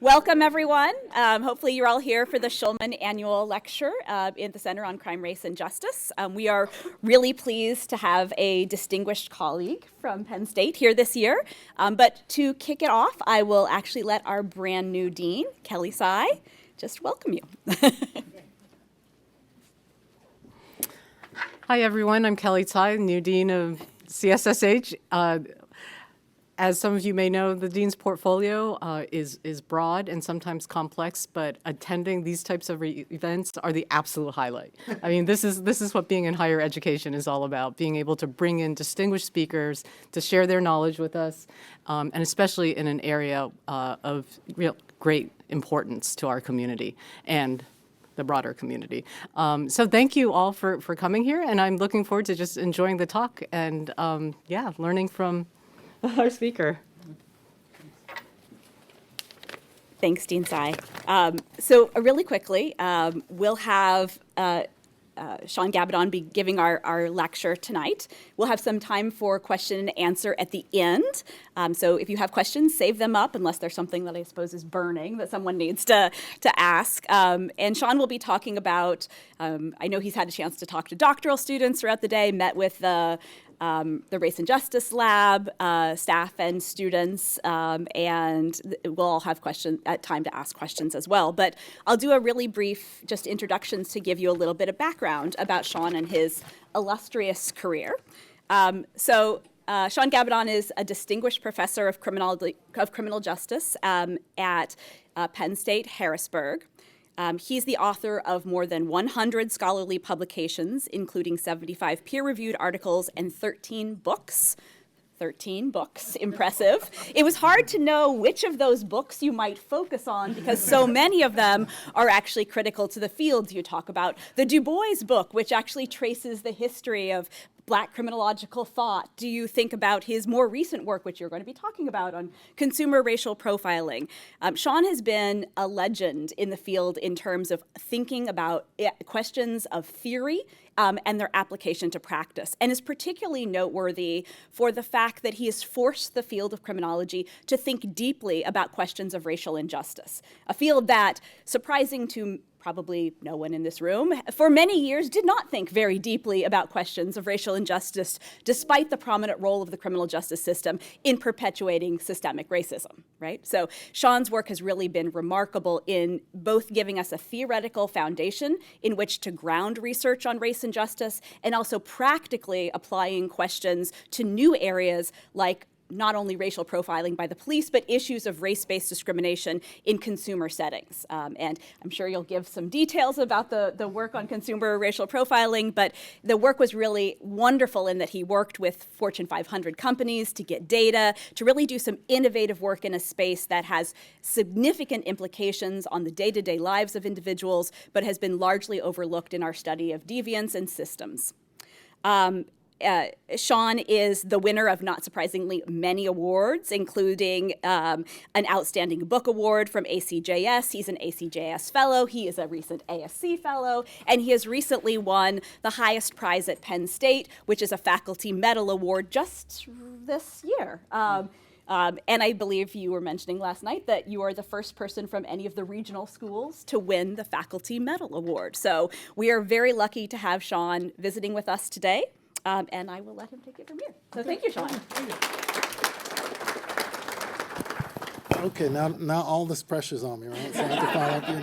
Welcome, everyone. Hopefully you're all here for the Schulman Annual Lecture in the Center on Crime, Race, and Justice. We are really pleased to have a distinguished colleague from Penn State here this year. But to kick it off, I will actually let our brand new dean, Kelly Tsai, just welcome you. Hi, everyone. I'm Kelly Tsai, new dean of CSSH. As some of you may know, the dean's portfolio is broad and sometimes complex, but attending these types of events are the absolute highlight. I mean, this is what being in higher education is all about, being able to bring in distinguished speakers to share their knowledge with us, and especially in an area of real great importance to our community and the broader community. So thank you all for coming here, and I'm looking forward to just enjoying the talk and, learning from our speaker. Thanks, Dean Tsai. So really quickly, we'll have Shaun Gabbidon be giving our lecture tonight. We'll have some time for question and answer at the end. So if you have questions, save them up, unless there's something that I suppose is burning that someone needs to ask. And Shaun will be talking about, I know he's had a chance to talk to doctoral students throughout the day, met with the Race and Justice Lab, staff and students, and we'll all have time to ask questions as well. But I'll do a really brief just introductions to give you a little bit of background about Shaun and his illustrious career. Shaun Gabbidon is a distinguished professor of criminal justice at Penn State Harrisburg. He's the author of more than 100 scholarly publications, including 75 peer-reviewed articles and 13 books. 13 books, impressive. It was hard to know which of those books you might focus on because so many of them are actually critical to the fields you talk about. The Du Bois book, which actually traces the history of Black criminological thought. Do you think about his more recent work, which you're going to be talking about, on consumer racial profiling? Shaun has been a legend in the field in terms of thinking about questions of theory and their application to practice, and is particularly noteworthy for the fact that he has forced the field of criminology to think deeply about questions of racial injustice, a field that, surprising to probably no one in this room, for many years did not think very deeply about questions of racial injustice, despite the prominent role of the criminal justice system in perpetuating systemic racism, right? So Shaun's work has really been remarkable in both giving us a theoretical foundation in which to ground research on race and justice, and also practically applying questions to new areas like not only racial profiling by the police, but issues of race-based discrimination in consumer settings. And I'm sure you'll give some details about the work on consumer racial profiling, but the work was really wonderful in that he worked with Fortune 500 companies to get data, to really do some innovative work in a space that has significant implications on the day-to-day lives of individuals, but has been largely overlooked in our study of deviance and systems. Shaun is the winner of, not surprisingly, many awards, including an Outstanding Book Award from ACJS. He's an ACJS Fellow. He is a recent ASC Fellow. And he has recently won the highest prize at Penn State, which is a Faculty Medal Award just this year. And I believe you were mentioning last night that you are the first person from any of the regional schools to win the Faculty Medal Award. So we are very lucky to have Shaun visiting with us today. And I will let him take it from here. So thank you, Shaun. Okay, now all this pressure's on me, right? So I have to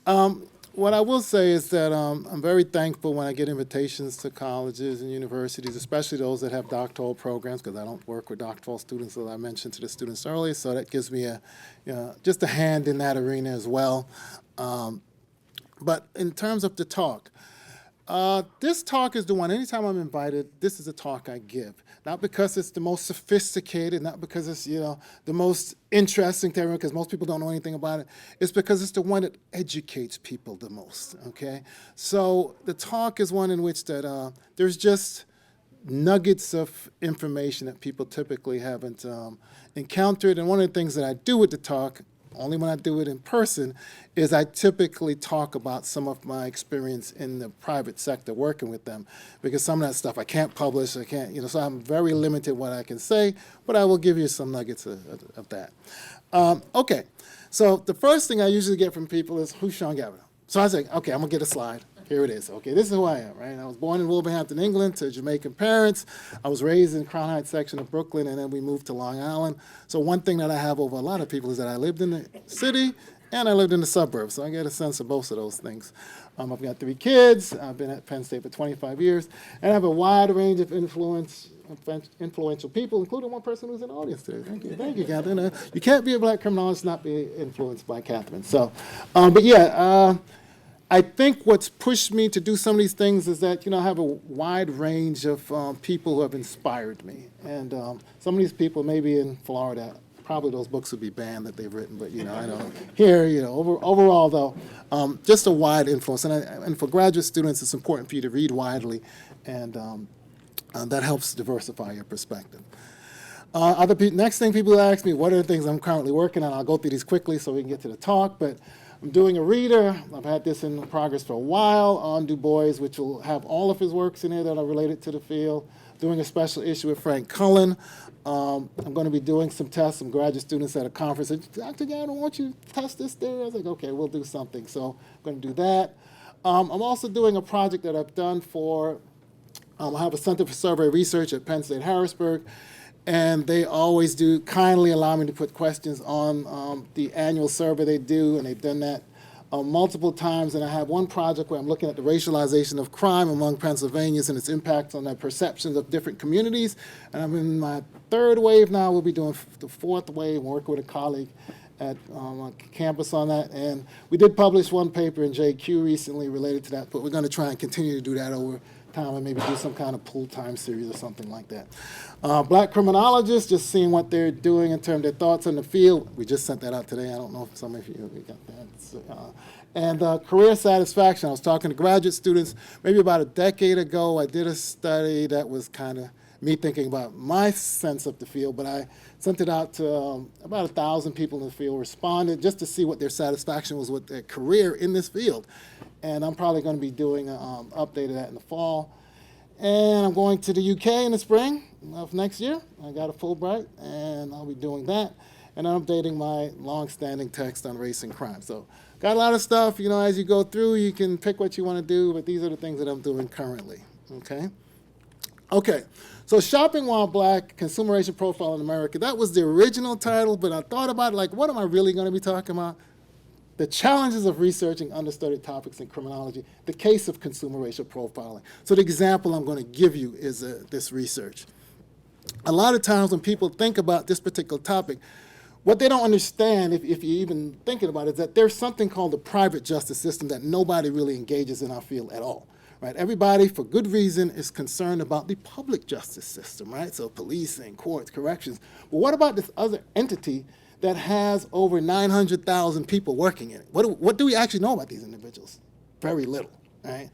follow up, What I will say is that I'm very thankful when I get invitations to colleges and universities, especially those that have doctoral programs, because I don't work with doctoral students, as I mentioned to the students earlier, so that gives me just a hand in that arena as well. But in terms of the talk, this talk is the one, anytime I'm invited, this is a talk I give. Not because it's the most sophisticated, not because it's, the most interesting to everyone, because most people don't know anything about it. It's because it's the one that educates people the most, okay? So the talk is one in which that there's just nuggets of information that people typically haven't encountered. And one of the things that I do with the talk, only when I do it in person, is I typically talk about some of my experience in the private sector working with them, because some of that stuff I can't publish, so I'm very limited what I can say, but I will give you some nuggets of that. Okay, so the first thing I usually get from people is, who's Shaun Gabbidon? So I say, okay, I'm gonna get a slide. Here it is. Okay, this is who I am, right? I was born in Wolverhampton, England, to Jamaican parents. I was raised in Crown Heights section of Brooklyn, and then we moved to Long Island. So one thing that I have over a lot of people is that I lived in the city and I lived in the suburbs. So I get a sense of both of those things. I've got 3 kids. I've been at Penn State for 25 years, and I have a wide range of influential people, including one person who's in the audience today. Thank you, Catherine. You can't be a black criminologist and not be influenced by Catherine. So, but yeah, I think what's pushed me to do some of these things is that, I have a wide range of people who have inspired me. And some of these people, maybe in Florida, probably those books would be banned that they've written, but, I don't. Here, overall, though, just a wide influence. And for graduate students, it's important for you to read widely, and that helps diversify your perspective. Next thing people ask me, what are the things I'm currently working on? I'll go through these quickly so we can get to the talk, but I'm doing a reader. I've had this in progress for a while on Du Bois, which will have all of his works in there that are related to the field. Doing a special issue with Frank Cullen. I'm going to be doing some tests. Some graduate students at a conference said, Dr. Gabbidon, won't you test this there? I was like, okay, we'll do something. So I'm going to do that. I'm also doing a project that I've done for, I have a Center for Survey Research at Penn State Harrisburg, and they always do kindly allow me to put questions on the annual survey they do, and they've done that multiple times. And I have one project where I'm looking at the racialization of crime among Pennsylvanians and its impact on their perceptions of different communities. And I'm in my 3rd wave now. We'll be doing the 4th wave, working with a colleague at campus on that. And we did publish one paper in JQ recently related to that, but we're going to try and continue to do that over time and maybe do some kind of pool time series or something like that. Black criminologists, just seeing what they're doing in terms of their thoughts on the field. We just sent that out today. I don't know if some of you got that. So, and career satisfaction. I was talking to graduate students maybe about a decade ago. I did a study that was kind of me thinking about my sense of the field, but I sent it out to about 1,000 people in the field responded just to see what their satisfaction was with their career in this field. And I'm probably going to be doing an update of that in the fall. And I'm going to the UK in the spring of next year. I got a Fulbright, and I'll be doing that. And I'm updating my long-standing text on race and crime. So got a lot of stuff. As you go through, you can pick what you want to do, but these are the things that I'm doing currently, okay? Okay, so Shopping While Black, Consumer Racial Profile in America. That was the original title, but I thought about it, like, what am I really going to be talking about? The challenges of researching understudied topics in criminology, the case of consumer racial profiling. So the example I'm going to give you is this research. A lot of times when people think about this particular topic, what they don't understand, if you're even thinking about it, is that there's something called the private justice system that nobody really engages in our field at all. Right? Everybody, for good reason, is concerned about the public justice system, right? So policing, courts, corrections. But what about this other entity that has over 900,000 people working in it? What do we actually know about these individuals? Very little, right?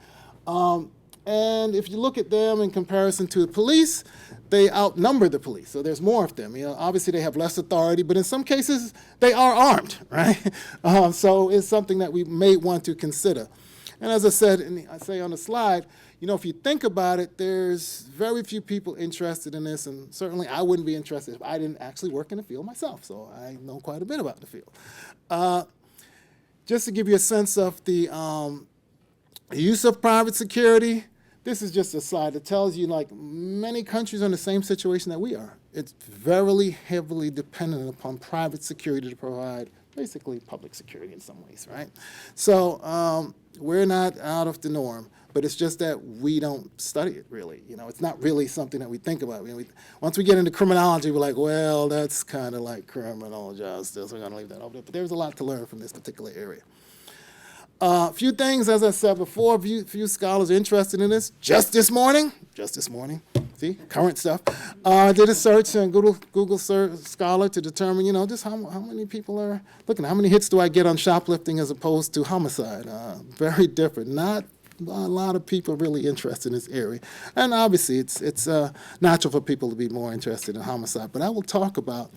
And if you look at them in comparison to the police, they outnumber the police. So there's more of them. Obviously they have less authority, but in some cases they are armed, right? So it's something that we may want to consider. And as I said, and I say on the slide, if you think about it, there's very few people interested in this, and certainly I wouldn't be interested if I didn't actually work in the field myself, so I know quite a bit about the field. Just to give you a sense of the use of private security, this is just a slide that tells you, like, many countries are in the same situation that we are. It's very heavily dependent upon private security to provide basically public security in some ways, right? So we're not out of the norm, but it's just that we don't study it really. It's not really something that we think about. Once we get into criminology, we're like, well, that's kind of like criminal justice. We're going to leave that over there. But there's a lot to learn from this particular area. A few things, as I said before, few scholars are interested in this. Just this morning, see, current stuff. I did a search on Google Scholar to determine, just how many people are looking. How many hits do I get on shoplifting as opposed to homicide? Very different. Not a lot of people really interested in this area. And obviously, it's natural for people to be more interested in homicide. But I will talk about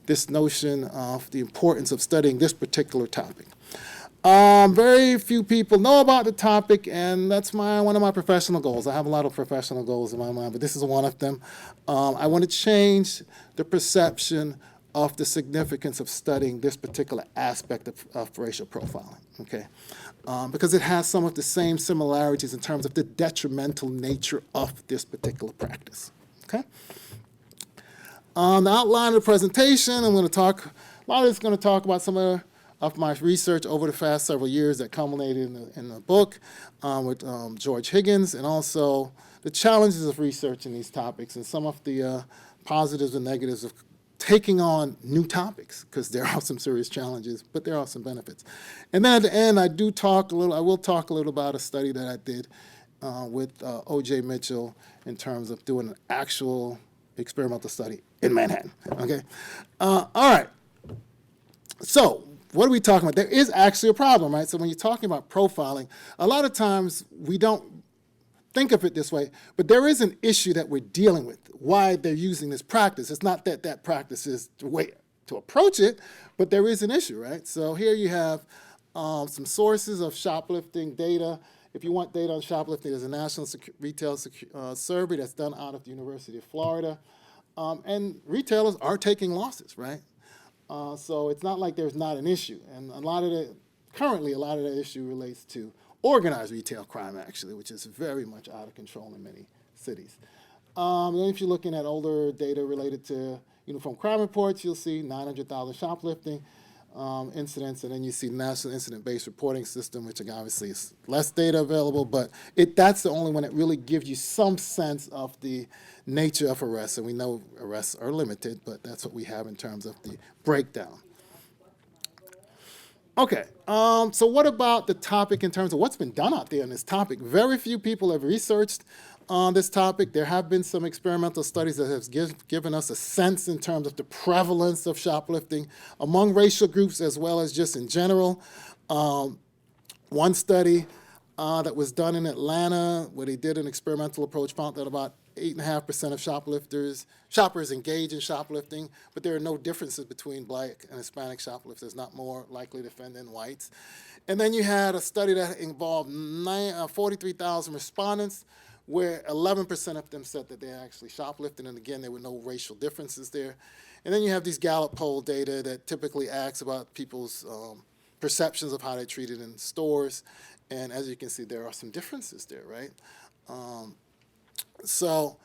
this notion of the importance of studying this particular topic. Very few people know about the topic, and that's one of my professional goals. I have a lot of professional goals in my mind, but this is one of them. I want to change the perception of the significance of studying this particular aspect of racial profiling, okay? Because it has some of the same similarities in terms of the detrimental nature of this particular practice, okay? The outline of the presentation, I'm going to talk, a lot of it's going to talk about some of my research over the past several years that culminated in the book with George Higgins, and also the challenges of research in these topics and some of the positives and negatives of taking on new topics, because there are some serious challenges, but there are some benefits. And then at the end, I will talk a little about a study that I did with O.J. Mitchell in terms of doing an actual experimental study in Manhattan, okay? All right, so what are we talking about? There is actually a problem, right? So when you're talking about profiling, a lot of times we don't think of it this way, but there is an issue that we're dealing with, why they're using this practice. It's not that that practice is the way to approach it, but there is an issue, right? So here you have some sources of shoplifting data. If you want data on shoplifting, there's a national retail survey that's done out of the University of Florida. And retailers are taking losses, right? So it's not like there's not an issue. And currently a lot of the issue relates to organized retail crime, actually, which is very much out of control in many cities. Then if you're looking at older data related to uniform crime reports, you'll see 900,000 shoplifting incidents, and then you see National Incident-Based Reporting System, which obviously is less data available, but that's the only one that really gives you some sense of the nature of arrests, and we know arrests are limited, but that's what we have in terms of the breakdown. Okay, so what about the topic in terms of what's been done out there on this topic? Very few people have researched on this topic. There have been some experimental studies that have given us a sense in terms of the prevalence of shoplifting among racial groups as well as just in general. One study that was done in Atlanta where they did an experimental approach found that about 8.5% of shoppers engage in shoplifting, but there are no differences between Black and Hispanic shoplifters, not more likely to offend than whites. And then you had a study that involved 43,000 respondents, where 11% of them said that they actually shoplifted, and again, there were no racial differences there. And then you have these Gallup poll data that typically asks about people's perceptions of how they're treated in stores, and as you can see, there are some differences there, right? So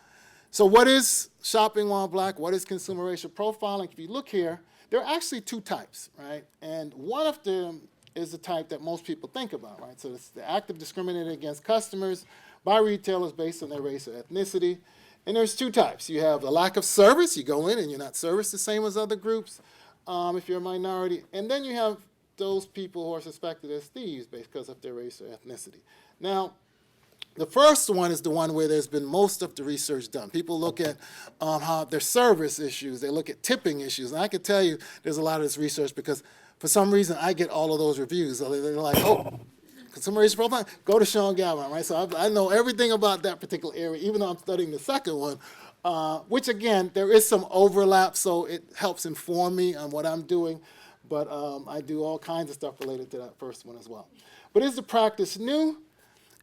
what is shopping while Black? What is consumer racial profiling? If you look here, there are actually two types, right? And one of them is the type that most people think about, right? So it's the act of discriminating against customers by retailers based on their race or ethnicity. And there's two types. You have a lack of service. You go in and you're not serviced the same as other groups if you're a minority. And then you have those people who are suspected as thieves because of their race or ethnicity. Now, the first one is the one where there's been most of the research done. People look at how their service issues, they look at tipping issues. And I can tell you there's a lot of this research because for some reason I get all of those reviews. So they're like, oh, consumer racial profiling, go to Shaun Gabbidon, right? So I know everything about that particular area, even though I'm studying the second one, which again, there is some overlap, so it helps inform me on what I'm doing. But I do all kinds of stuff related to that first one as well. But is the practice new?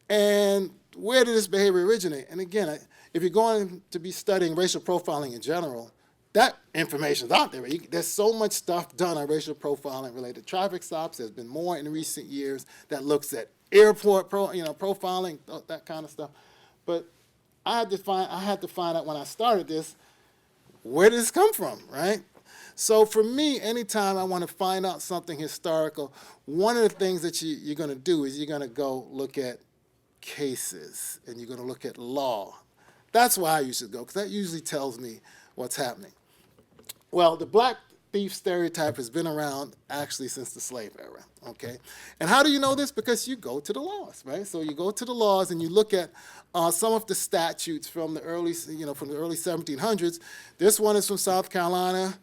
And where did this behavior originate? And again, if you're going to be studying racial profiling in general, that information is out there. There's so much stuff done on racial profiling related to traffic stops. There's been more in recent years that looks at airport profiling, that kind of stuff. But I had to find out when I started this, where did this come from, right? So for me, anytime I want to find out something historical, one of the things that you're going to do is you're going to go look at cases, and you're going to look at law. That's why I usually go, because that usually tells me what's happening. Well, the Black thief stereotype has been around actually since the slave era, okay? And how do you know this? Because you go to the laws, right? So you go to the laws and you look at some of the statutes from the early 1700s. This one is from South Carolina,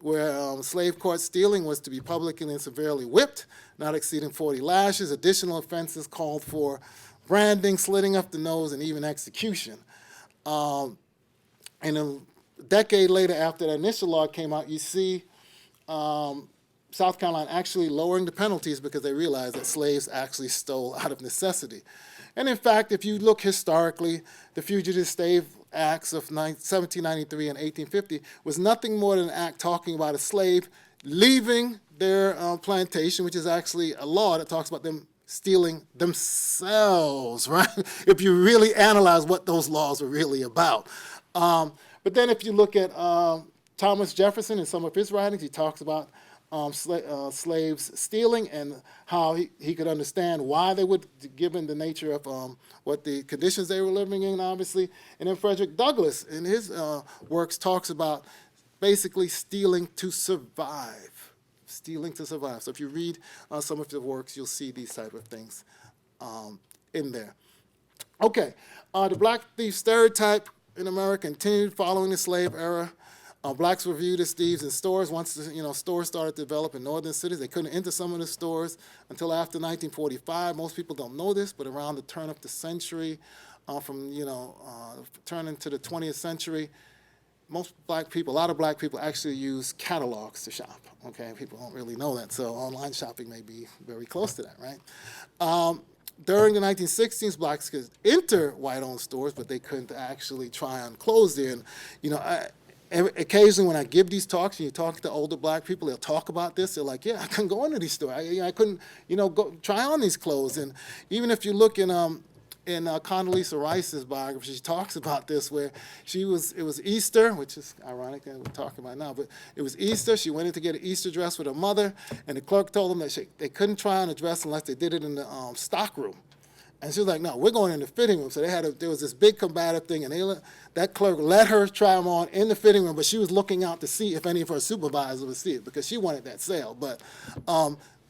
where slave caught stealing was to be publicly and severely whipped, not exceeding 40 lashes. Additional offenses called for branding, slitting up the nose, and even execution. And a decade later, after the initial law came out, you see South Carolina actually lowering the penalties because they realized that slaves actually stole out of necessity. And in fact, if you look historically, the fugitive slave acts of 1793 and 1850 was nothing more than an act talking about a slave leaving their plantation, which is actually a law that talks about them stealing themselves, right? If you really analyze what those laws were really about. But then if you look at Thomas Jefferson in some of his writings, he talks about slaves stealing and how he could understand why they would, given the nature of what the conditions they were living in, obviously. And then Frederick Douglass in his works talks about basically stealing to survive. Stealing to survive. So if you read some of the works, you'll see these type of things in there. Okay, the black thief stereotype in America continued following the slave era. Blacks were viewed as thieves in stores. Once stores started to develop in northern cities, they couldn't enter some of the stores until after 1945. Most people don't know this, but around the turn of the century, turn into the 20th century, a lot of black people actually use catalogs to shop. Okay, people don't really know that, so online shopping may be very close to that, right? During the 1960s, blacks could enter white-owned stores, but they couldn't actually try on clothes there. And occasionally when I give these talks, and you talk to older black people, they'll talk about this. They're like, yeah, I couldn't go into these stores. I couldn't, go try on these clothes. And even if you look in Condoleezza Rice's biography, she talks about this where it was Easter, which is ironic that we're talking about now, but it was Easter. She went in to get an Easter dress with her mother, and the clerk told them that they couldn't try on a dress unless they did it in the stock room. And she was like, no, we're going in the fitting room. So there was this big combative thing, and that clerk let her try them on in the fitting room, but she was looking out to see if any of her supervisors would see it because she wanted that sale. But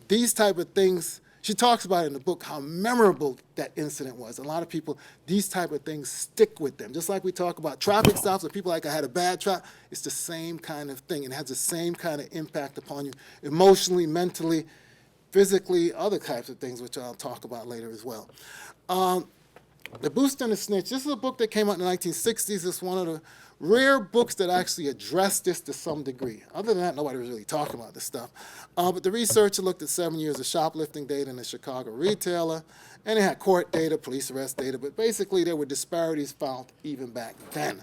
these type of things, she talks about it in the book, how memorable that incident was. A lot of people, these type of things stick with them. Just like we talk about traffic stops, where people like, I had a bad traffic, it's the same kind of thing. It has the same kind of impact upon you emotionally, mentally, physically, other types of things, which I'll talk about later as well. The Booster and the Snitch, this is a book that came out in the 1960s. It's one of the rare books that actually addressed this to some degree. Other than that, nobody was really talking about this stuff. But the researcher looked at 7 years of shoplifting data in a Chicago retailer, and it had court data, police arrest data, but basically there were disparities found even back then.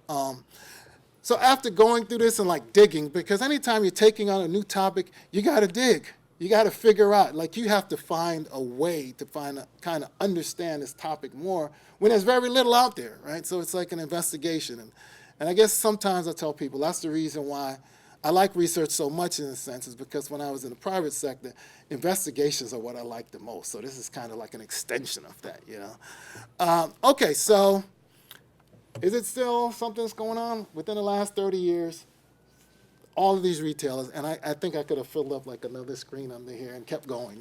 So after going through this and digging, because anytime you're taking on a new topic, you got to dig. You got to figure out, you have to find a way to kind of understand this topic more when there's very little out there, right? So it's like an investigation. And I guess sometimes I tell people that's the reason why I like research so much in a sense, is because when I was in the private sector, investigations are what I like the most. So this is kind of like an extension of that, Okay, so is it still something that's going on? Within the last 30 years, all of these retailers, and I think I could have filled up another screen under here and kept going,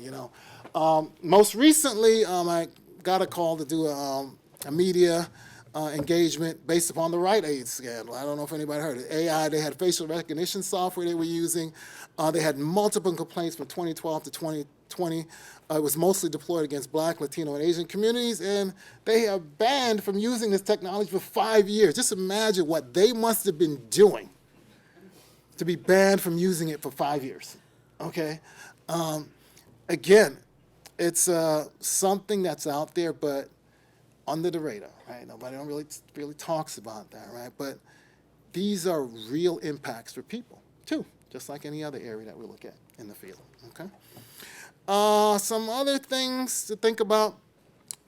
Most recently, I got a call to do a media engagement based upon the Rite Aid scandal. I don't know if anybody heard it. AI, they had facial recognition software they were using. They had multiple complaints from 2012 to 2020. It was mostly deployed against Black, Latino, and Asian communities, and they have banned from using this technology for 5 years. Just imagine what they must have been doing to be banned from using it for 5 years, okay? Again, it's something that's out there, but under the radar, right? Nobody really talks about that, right? But these are real impacts for people, too, just like any other area that we look at in the field, okay? Some other things to think about.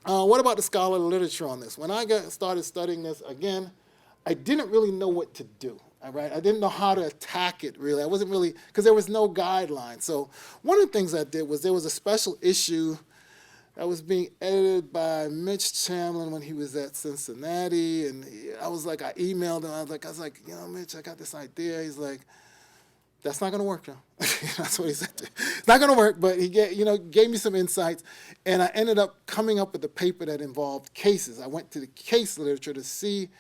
What about the scholarly literature on this? When I started studying this, again, I didn't really know what to do. Right? I didn't know how to attack it, really. I wasn't really, because there was no guideline. So one of the things I did was there was a special issue that was being edited by Mitch Chamlin when he was at Cincinnati. And I emailed him. I was like, Mitch, I got this idea. He's like, that's not going to work, Joe. That's what he said. It's not going to work, but he gave me some insights. And I ended up coming up with a paper that involved cases. I went to the case literature to see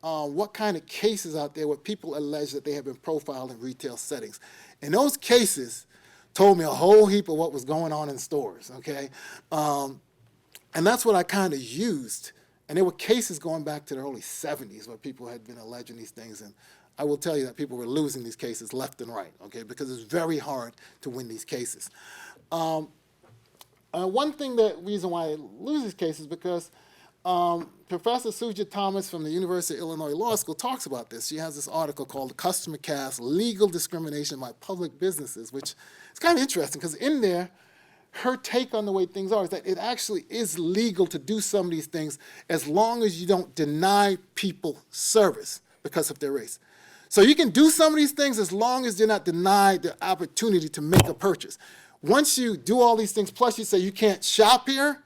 what kind of cases out there where people allege that they have been profiled in retail settings. And those cases told me a whole heap of what was going on in stores, okay? And that's what I kind of used. And there were cases going back to the early 70s where people had been alleging these things. And I will tell you that people were losing these cases left and right, okay? Because it's very hard to win these cases. One reason why I lose these cases is because Professor Suja Thomas from the University of Illinois Law School talks about this. She has this article called "The Customer Cast: Legal Discrimination by Public Businesses," which is kind of interesting because in there, her take on the way things are is that it actually is legal to do some of these things as long as you don't deny people service because of their race. So you can do some of these things as long as they're not denied the opportunity to make a purchase. Once you do all these things, plus you say you can't shop here,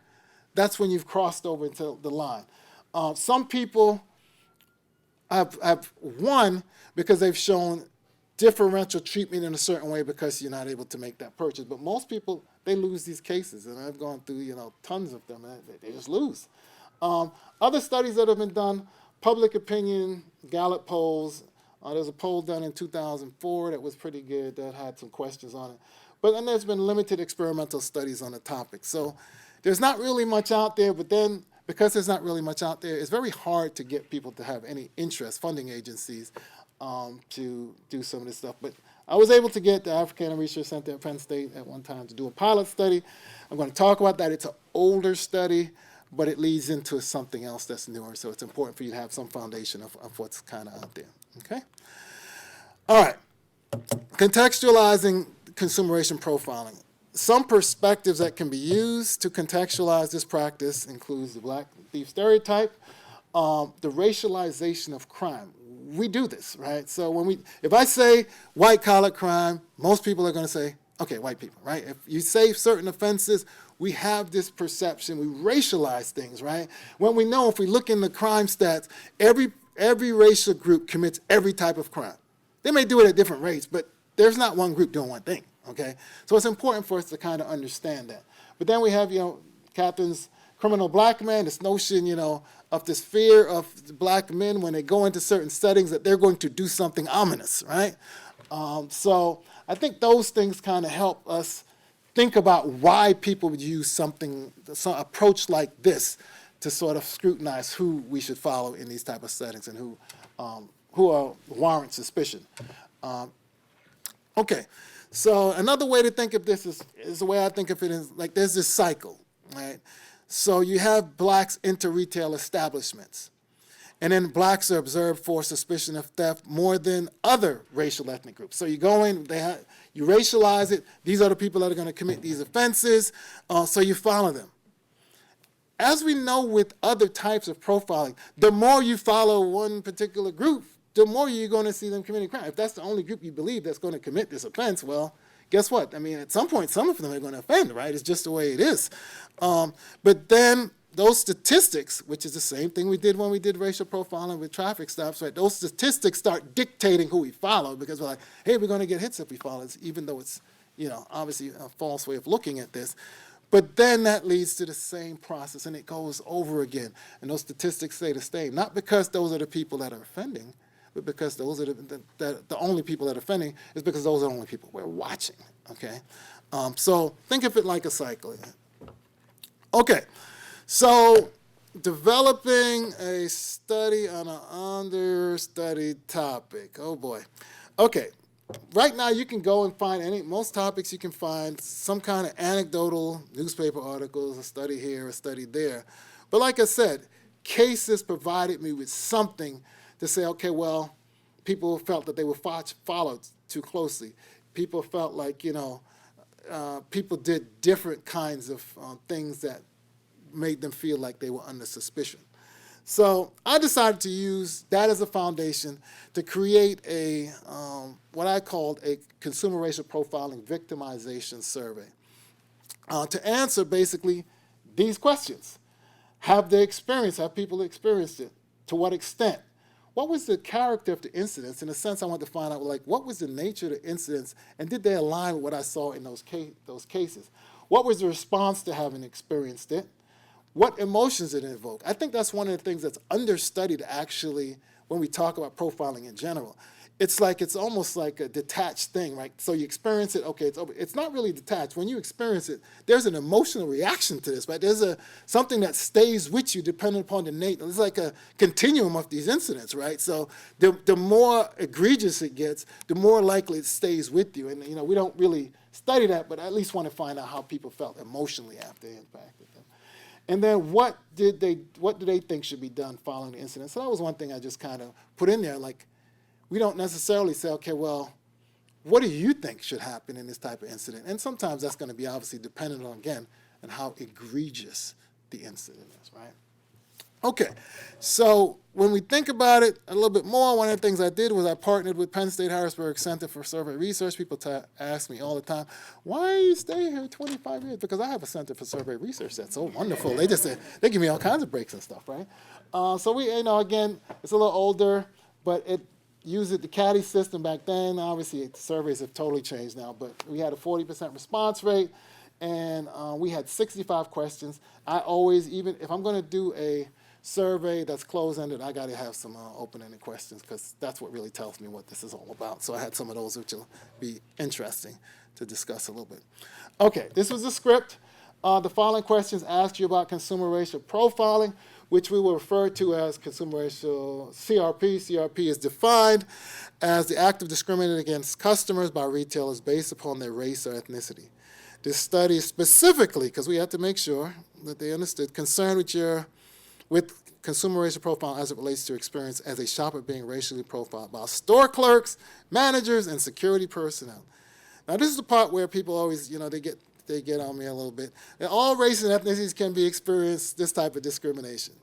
that's when you've crossed over into the line. Some people have won because they've shown differential treatment in a certain way because you're not able to make that purchase. But most people, they lose these cases, and I've gone through tons of them, and they just lose. Other studies that have been done, public opinion, Gallup polls. There's a poll done in 2004 that was pretty good that had some questions on it. But then there's been limited experimental studies on the topic. So there's not really much out there, but then because there's not really much out there, it's very hard to get people to have any interest, funding agencies, to do some of this stuff. But I was able to get the Africana Research Center at Penn State at one time to do a pilot study. I'm going to talk about that. It's an older study, but it leads into something else that's newer. So it's important for you to have some foundation of what's kind of out there. Okay? All right. Contextualizing consumeration profiling. Some perspectives that can be used to contextualize this practice includes the black thief stereotype, the racialization of crime. We do this, right? So if I say white-collar crime, most people are going to say, okay, white people, right? If you say certain offenses, we have this perception, we racialize things, right? When we know if we look in the crime stats, every racial group commits every type of crime. They may do it at different rates, but there's not one group doing one thing, okay? So it's important for us to kind of understand that. But then we have, Catherine's criminal black man, this notion, of this fear of black men when they go into certain settings that they're going to do something ominous, right? So I think those things kind of help us think about why people would use some approach like this to sort of scrutinize who we should follow in these type of settings and who warrant suspicion. Okay, so another way to think of this is the way I think of it is like there's this cycle, right? So you have blacks enter retail establishments, and then blacks are observed for suspicion of theft more than other racial ethnic groups. So you go in, you racialize it, these are the people that are going to commit these offenses, so you follow them. As we know with other types of profiling, the more you follow one particular group, the more you're going to see them committing crime. If that's the only group you believe that's going to commit this offense, well, guess what? I mean, at some point, some of them are going to offend, right? It's just the way it is. But then those statistics, which is the same thing we did when we did racial profiling with traffic stops, right? Those statistics start dictating who we follow because we're like, hey, we're going to get hits if we follow this, even though it's, obviously a false way of looking at this. But then that leads to the same process, and it goes over again. And those statistics stay the same, not because those are the people that are offending, but because those are the only people that are offending is because those are the only people we're watching, okay? So think of it like a cycle. Okay, so developing a study on an understudied topic. Oh, boy. Okay, right now you can go and find most topics you can find some kind of anecdotal newspaper articles, a study here, a study there. But like I said, cases provided me with something to say, okay, well, people felt that they were followed too closely. People felt like, people did different kinds of things that made them feel like they were under suspicion. So I decided to use that as a foundation to create what I called a consumer racial profiling victimization survey to answer basically these questions. Have people experienced it? To what extent? What was the character of the incidents? In a sense, I wanted to find out, what was the nature of the incidents, and did they align with what I saw in those cases? What was the response to having experienced it? What emotions did it evoke? I think that's one of the things that's understudied, actually, when we talk about profiling in general. It's almost like a detached thing, right? So you experience it, okay, it's over. It's not really detached. When you experience it, there's an emotional reaction to this, right? There's something that stays with you depending upon the nature. It's like a continuum of these incidents, right? So the more egregious it gets, the more likely it stays with you. And, we don't really study that, but I at least want to find out how people felt emotionally after it impacted them. And then what do they think should be done following the incident? So that was one thing I just kind of put in there. Like, we don't necessarily say, okay, well, what do you think should happen in this type of incident? And sometimes that's going to be obviously dependent on, again, on how egregious the incident is, right? Okay, so when we think about it a little bit more, one of the things I did was I partnered with Penn State Harrisburg Center for Survey Research. People ask me all the time, why are you staying here 25 years? Because I have a Center for Survey Research that's so wonderful. They just say, they give me all kinds of breaks and stuff, right? So we, again, it's a little older, but it used the caddy system back then. Obviously, the surveys have totally changed now, but we had a 40% response rate, and we had 65 questions. I always, even if I'm going to do a survey that's closed-ended, I got to have some open-ended questions, because that's what really tells me what this is all about. So I had some of those, which will be interesting to discuss a little bit. Okay, this was the script. The following questions ask you about consumer racial profiling, which we will refer to as consumer racial CRP. CRP is defined as the act of discriminating against customers by retailers based upon their race or ethnicity. This study specifically, because we have to make sure that they understood, concerned with consumer racial profile as it relates to experience as a shopper being racially profiled by store clerks, managers, and security personnel. Now, this is the part where people always, they get on me a little bit. And all races and ethnicities can be experienced this type of discrimination.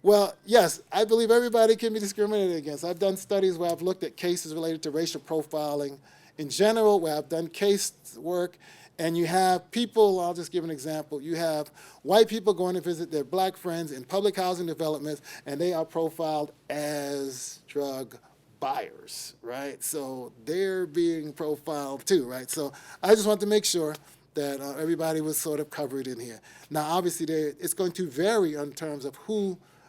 Well, yes, I believe everybody can be discriminated against. I've done studies where I've looked at cases related to racial profiling in general, where I've done case work, and you have people, I'll just give an example, you have white people going to visit their black friends in public housing developments, and they are profiled as drug buyers, right? So they're being profiled too, right? So I just want to make sure that everybody was sort of covered in here. Now, obviously, it's going to vary in terms of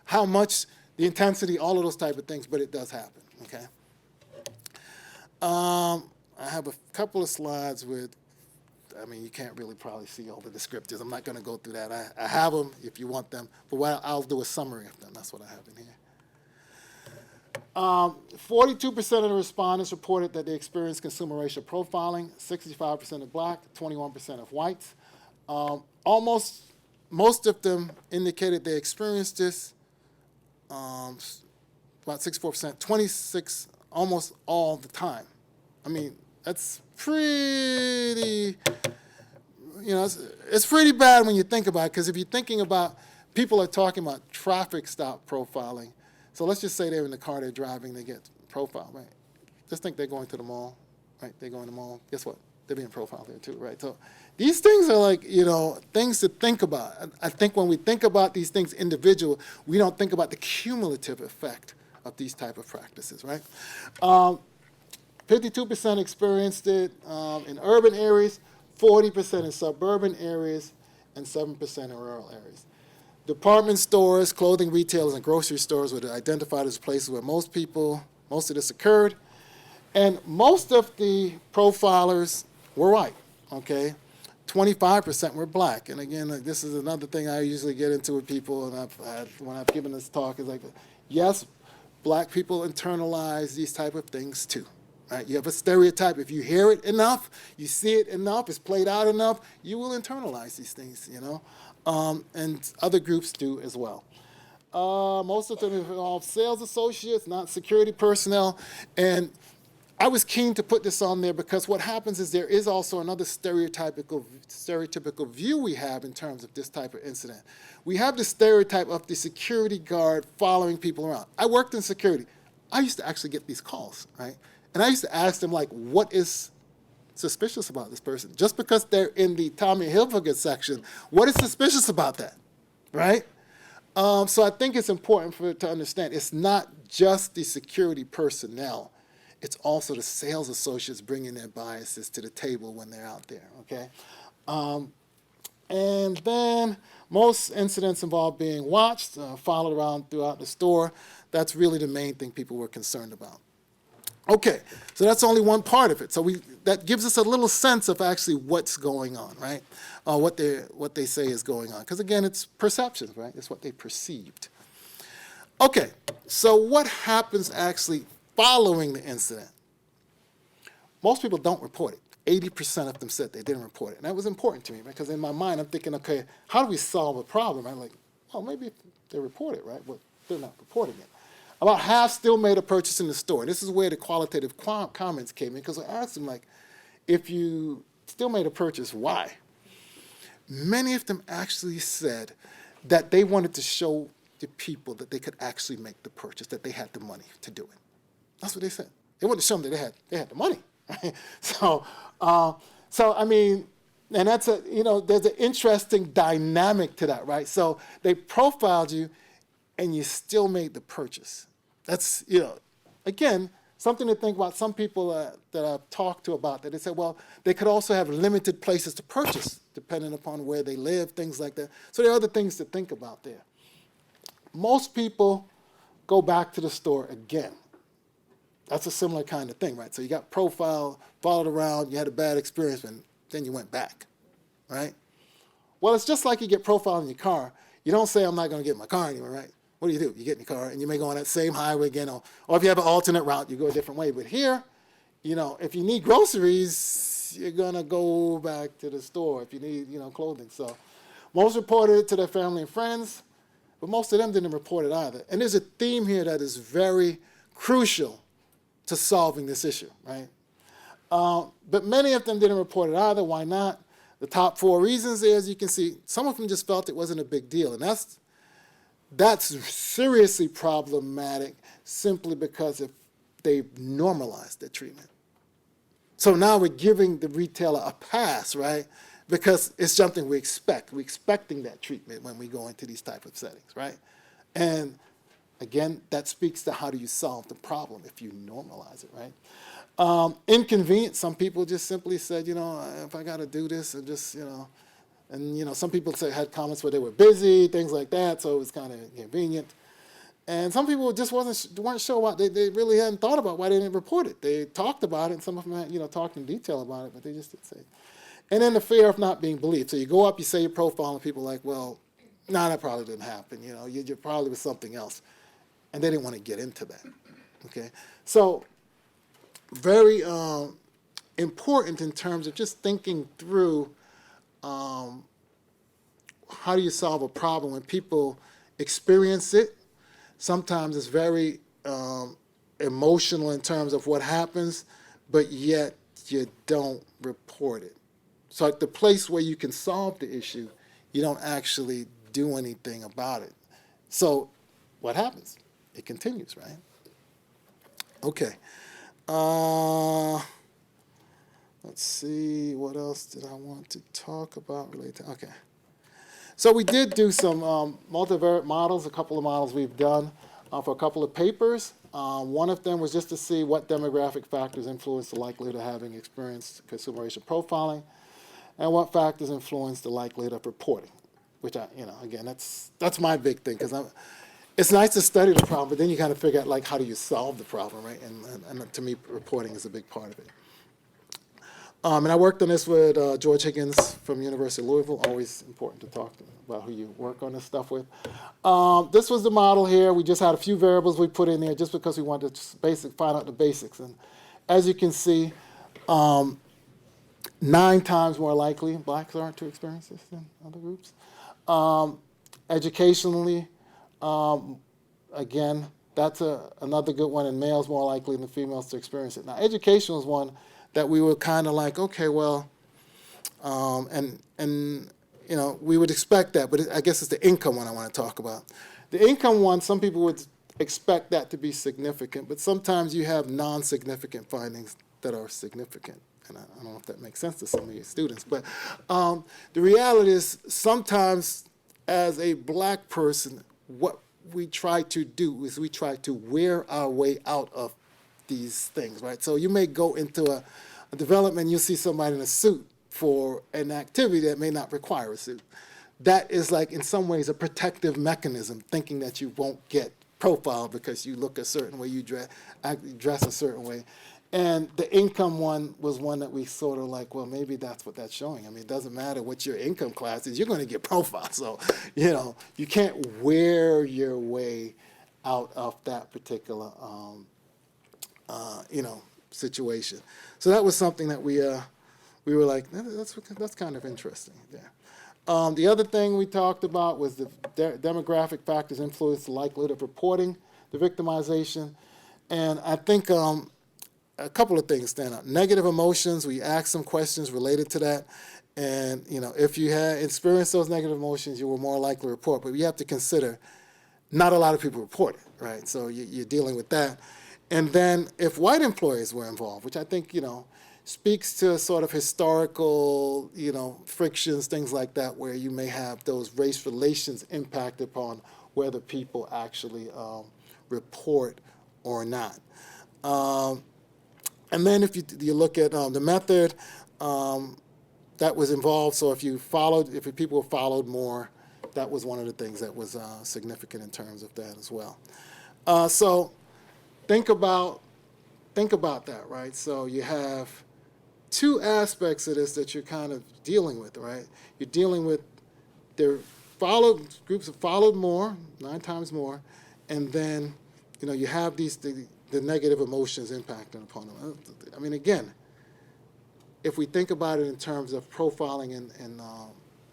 how much, the intensity, all of those type of things, but it does happen, okay? I have a couple of slides with, you can't really probably see all the descriptors. I'm not going to go through that. I have them if you want them, but I'll do a summary of them. That's what I have in here. 42% of the respondents reported that they experienced consumer racial profiling, 65% of black, 21% of whites. Most of them indicated they experienced this, about 64%, 26 almost all the time. That's pretty, it's pretty bad when you think about it, because if you're thinking about, people are talking about traffic stop profiling. So let's just say they're in the car, they're driving, they get profiled, right? Just think they're going to the mall, right? They go in the mall, guess what? They're being profiled there too, right? So these things are like, things to think about. I think when we think about these things individual, we don't think about the cumulative effect of these type of practices, right? 52% experienced it in urban areas, 40% in suburban areas, and 7% in rural areas. Department stores, clothing retailers, and grocery stores were identified as places where most of this occurred. And most of the profilers were white, okay? 25% were black. And again, this is another thing I usually get into with people, and when I've given this talk, is like, yes, black people internalize these type of things too. Right? You have a stereotype. If you hear it enough, you see it enough, it's played out enough, you will internalize these things, and other groups do as well. Most of them involve sales associates, not security personnel. And I was keen to put this on there because what happens is there is also another stereotypical view we have in terms of this type of incident. We have the stereotype of the security guard following people around. I worked in security. I used to actually get these calls, right? And I used to ask them, like, what is suspicious about this person? Just because they're in the Tommy Hilfiger section, what is suspicious about that, right? So I think it's important to understand it's not just the security personnel. It's also the sales associates bringing their biases to the table when they're out there, okay? And then most incidents involve being watched, followed around throughout the store. That's really the main thing people were concerned about. Okay, so that's only one part of it. So that gives us a little sense of actually what's going on, right? What they say is going on. Because again, it's perceptions, right? It's what they perceived. Okay, so what happens actually following the incident? Most people don't report it. 80% of them said they didn't report it. And that was important to me because in my mind, I'm thinking, okay, how do we solve a problem? I'm like, well, maybe they report it, right? But they're not reporting it. About half still made a purchase in the store. And this is where the qualitative comments came in, because I asked them, like, if you still made a purchase, why? Many of them actually said that they wanted to show the people that they could actually make the purchase, that they had the money to do it. That's what they said. They wanted to show them that they had the money. Right? So I mean, and that's there's an interesting dynamic to that, right? So they profiled you, and you still made the purchase. That's, again, something to think about. Some people that I've talked to about that, they said, well, they could also have limited places to purchase, depending upon where they live, things like that. So there are other things to think about there. Most people go back to the store again. That's a similar kind of thing, right? So you got profiled, followed around, you had a bad experience, and then you went back, right? Well, it's just like you get profiled in your car. You don't say, I'm not going to get in my car anymore, right? What do? You get in your car, and you may go on that same highway again, or if you have an alternate route, you go a different way. But here, if you need groceries, you're going to go back to the store if you need, clothing. So most reported it to their family and friends, but most of them didn't report it either. And there's a theme here that is very crucial to solving this issue, right? But many of them didn't report it either. Why not? The top 4 reasons there, as you can see, some of them just felt it wasn't a big deal. And that's seriously problematic simply because if they've normalized their treatment. So now we're giving the retailer a pass, right? Because it's something we expect. We're expecting that treatment when we go into these type of settings, right? And again, that speaks to how do you solve the problem if you normalize it, right? Inconvenient, some people just simply said, if I got to do this, and just, and, some people had comments where they were busy, things like that, so it was kind of inconvenient. And some people just weren't sure why. They really hadn't thought about why they didn't report it. They talked about it, and some of them had, talked in detail about it, but they just didn't say it. And then the fear of not being believed. So you go up, you say your profile, and people are like, well, that probably didn't happen. You probably was something else. And they didn't want to get into that, okay? So very important in terms of just thinking through how do you solve a problem when people experience it. Sometimes it's very emotional in terms of what happens, but yet you don't report it. So at the place where you can solve the issue, you don't actually do anything about it. So what happens? It continues, right? Okay. Let's see, what else did I want to talk about related to, okay. So we did do some multivariate models, a couple of models we've done for a couple of papers. One of them was just to see what demographic factors influence the likelihood of having experienced consumer racial profiling, and what factors influence the likelihood of reporting, which again, that's my big thing, because it's nice to study the problem, but then you kind of figure out, how do you solve the problem, right? And to me, reporting is a big part of it. And I worked on this with George Higgins from University of Louisville. Always important to talk about who you work on this stuff with. This was the model here. We just had a few variables we put in there just because we wanted to find out the basics. And as you can see, 9 times more likely blacks are to experience this than other groups. Educationally, again, that's another good one, and males more likely than females to experience it. Now, education was one that we were kind of like, okay, well, we would expect that, but I guess it's the income one I want to talk about. The income one, some people would expect that to be significant, but sometimes you have non-significant findings that are significant. And I don't know if that makes sense to some of your students, but the reality is sometimes as a black person, what we try to do is we try to wear our way out of these things, right? So you may go into a development, you'll see somebody in a suit for an activity that may not require a suit. That is in some ways a protective mechanism, thinking that you won't get profiled because you look a certain way, you dress a certain way. And the income one was one that we sort of well, maybe that's what that's showing. I mean, it doesn't matter what your income class is, you're going to get profiled. So, you can't wear your way out of that particular, situation. So that was something that we we were like, that's kind of interesting. Yeah. The other thing we talked about was the demographic factors influence the likelihood of reporting the victimization. And I think a couple of things stand out. Negative emotions, we asked some questions related to that. And, if you had experienced those negative emotions, you were more likely to report. But you have to consider, not a lot of people report it, right? So you're dealing with that. And then if white employees were involved, which I think, speaks to sort of historical, frictions, things like that, where you may have those race relations impact upon whether people actually report or not. And then if you look at the method that was involved, so if people followed more, that was one of the things that was significant in terms of that as well. So think about that, right? So you have two aspects of this that you're kind of dealing with, right? You're dealing with groups have followed more, 9 times more, and then you have the negative emotions impacting upon them. I mean, again, if we think about it in terms of profiling and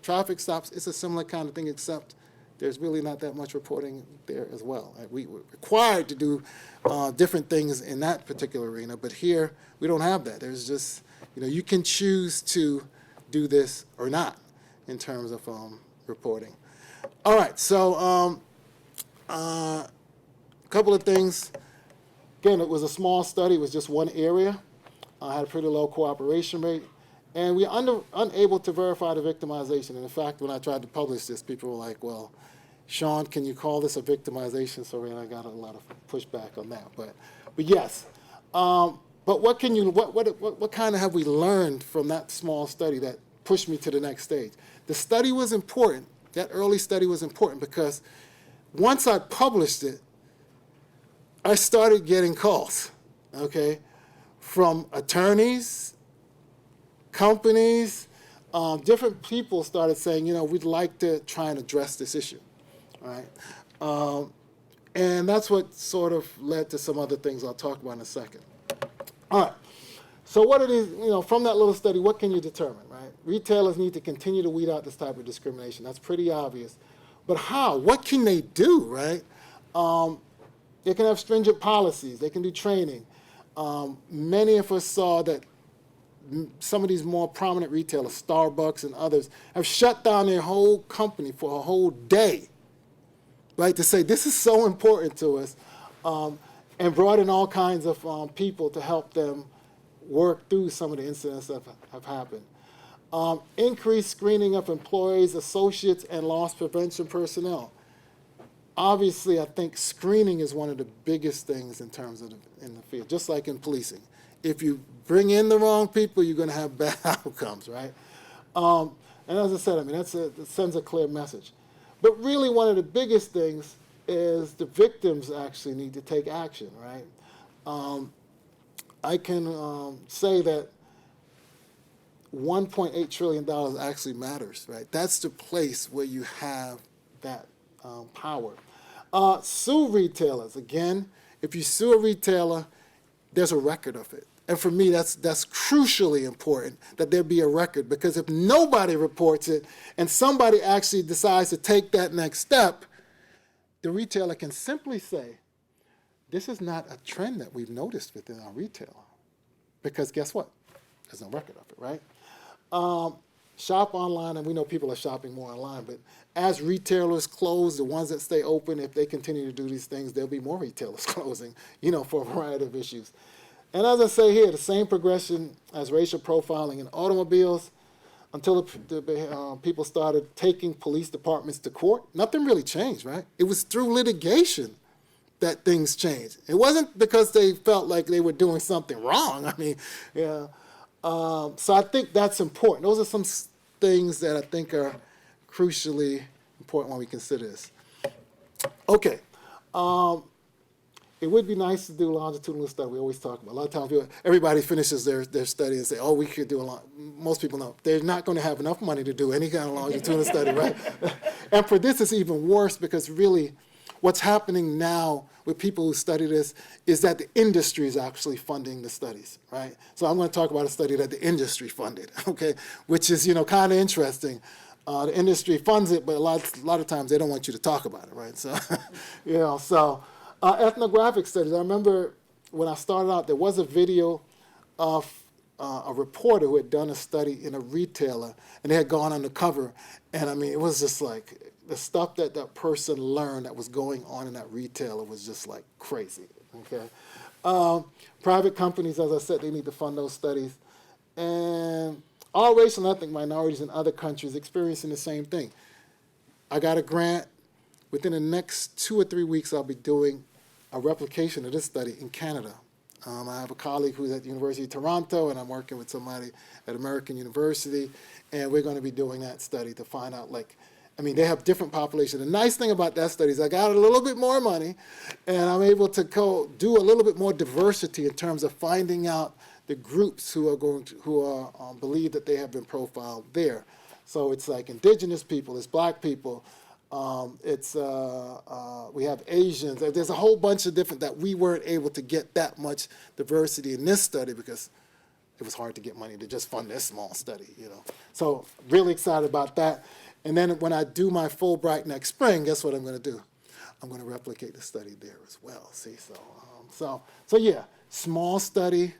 traffic stops, it's a similar kind of thing, except there's really not that much reporting there as well. We were required to do different things in that particular arena, but here we don't have that. There's just, you can choose to do this or not in terms of reporting. All right, so a couple of things. Again, it was a small study. It was just one area. Had a pretty low cooperation rate. And we were unable to verify the victimization. And in fact, when I tried to publish this, people were like, well, Shaun, can you call this a victimization survey? And I got a lot of pushback on that. But yes. But what kind of have we learned from that small study that pushed me to the next stage? The study was important. That early study was important because once I published it, I started getting calls, okay, from attorneys, companies, different people started saying, we'd like to try and address this issue, right? And that's what sort of led to some other things I'll talk about in a second. All right, so what it is, from that little study, what can you determine, right? Retailers need to continue to weed out this type of discrimination. That's pretty obvious. But how? What can they do, right? They can have stringent policies. They can do training. Many of us saw that some of these more prominent retailers, Starbucks and others, have shut down their whole company for a whole day, right, to say this is so important to us, and brought in all kinds of people to help them work through some of the incidents that have happened. Increased screening of employees, associates, and loss prevention personnel. Obviously, I think screening is one of the biggest things in terms of in the field, just like in policing. If you bring in the wrong people, you're going to have bad outcomes, right? And as I said, it sends a clear message. But really, one of the biggest things is the victims actually need to take action, right? I can say that $1.8 trillion actually matters, right? That's the place where you have that power. Sue retailers. Again, if you sue a retailer, there's a record of it. And for me, that's crucially important that there be a record, because if nobody reports it and somebody actually decides to take that next step, the retailer can simply say, this is not a trend that we've noticed within our retailer. Because guess what? There's no record of it, right? Shop online, and we know people are shopping more online, but as retailers close, the ones that stay open, if they continue to do these things, there'll be more retailers closing, for a variety of issues. And as I say here, the same progression as racial profiling in automobiles until the people started taking police departments to court. Nothing really changed, right? It was through litigation that things changed. It wasn't because they felt like they were doing something wrong. So I think that's important. Those are some things that I think are crucially important when we consider this. Okay. It would be nice to do a longitudinal study. We always talk about. A lot of times, everybody finishes their study and say, "Oh, we could do a lot." Most people know they're not going to have enough money to do any kind of longitudinal study, right? And for this, it's even worse because really, what's happening now with people who study this is that the industry is actually funding the studies, right? So I'm going to talk about a study that the industry funded, okay, which is, kind of interesting. The industry funds it, but a lot of times they don't want you to talk about it, right? So, ethnographic studies. I remember when I started out, there was a video of a reporter who had done a study in a retailer, and they had gone undercover, and I mean, it was just like the stuff that that person learned that was going on in that retailer was just like crazy, okay? Private companies, as I said, they need to fund those studies. And all racial and ethnic minorities in other countries experiencing the same thing. I got a grant. Within the next 2 or 3 weeks, I'll be doing a replication of this study in Canada. I have a colleague who's at the University of Toronto, and I'm working with somebody at American University, and we're going to be doing that study to find out, they have different populations. The nice thing about that study is I got a little bit more money, and I'm able to do a little bit more diversity in terms of finding out the groups who are believe that they have been profiled there. So it's like indigenous people, it's black people, we have Asians. There's a whole bunch of different that we weren't able to get that much diversity in this study because it was hard to get money to just fund this small study, So really excited about that. And then when I do my Fulbright next spring, guess what I'm going to do? I'm going to replicate the study there as well. See, so yeah, small study.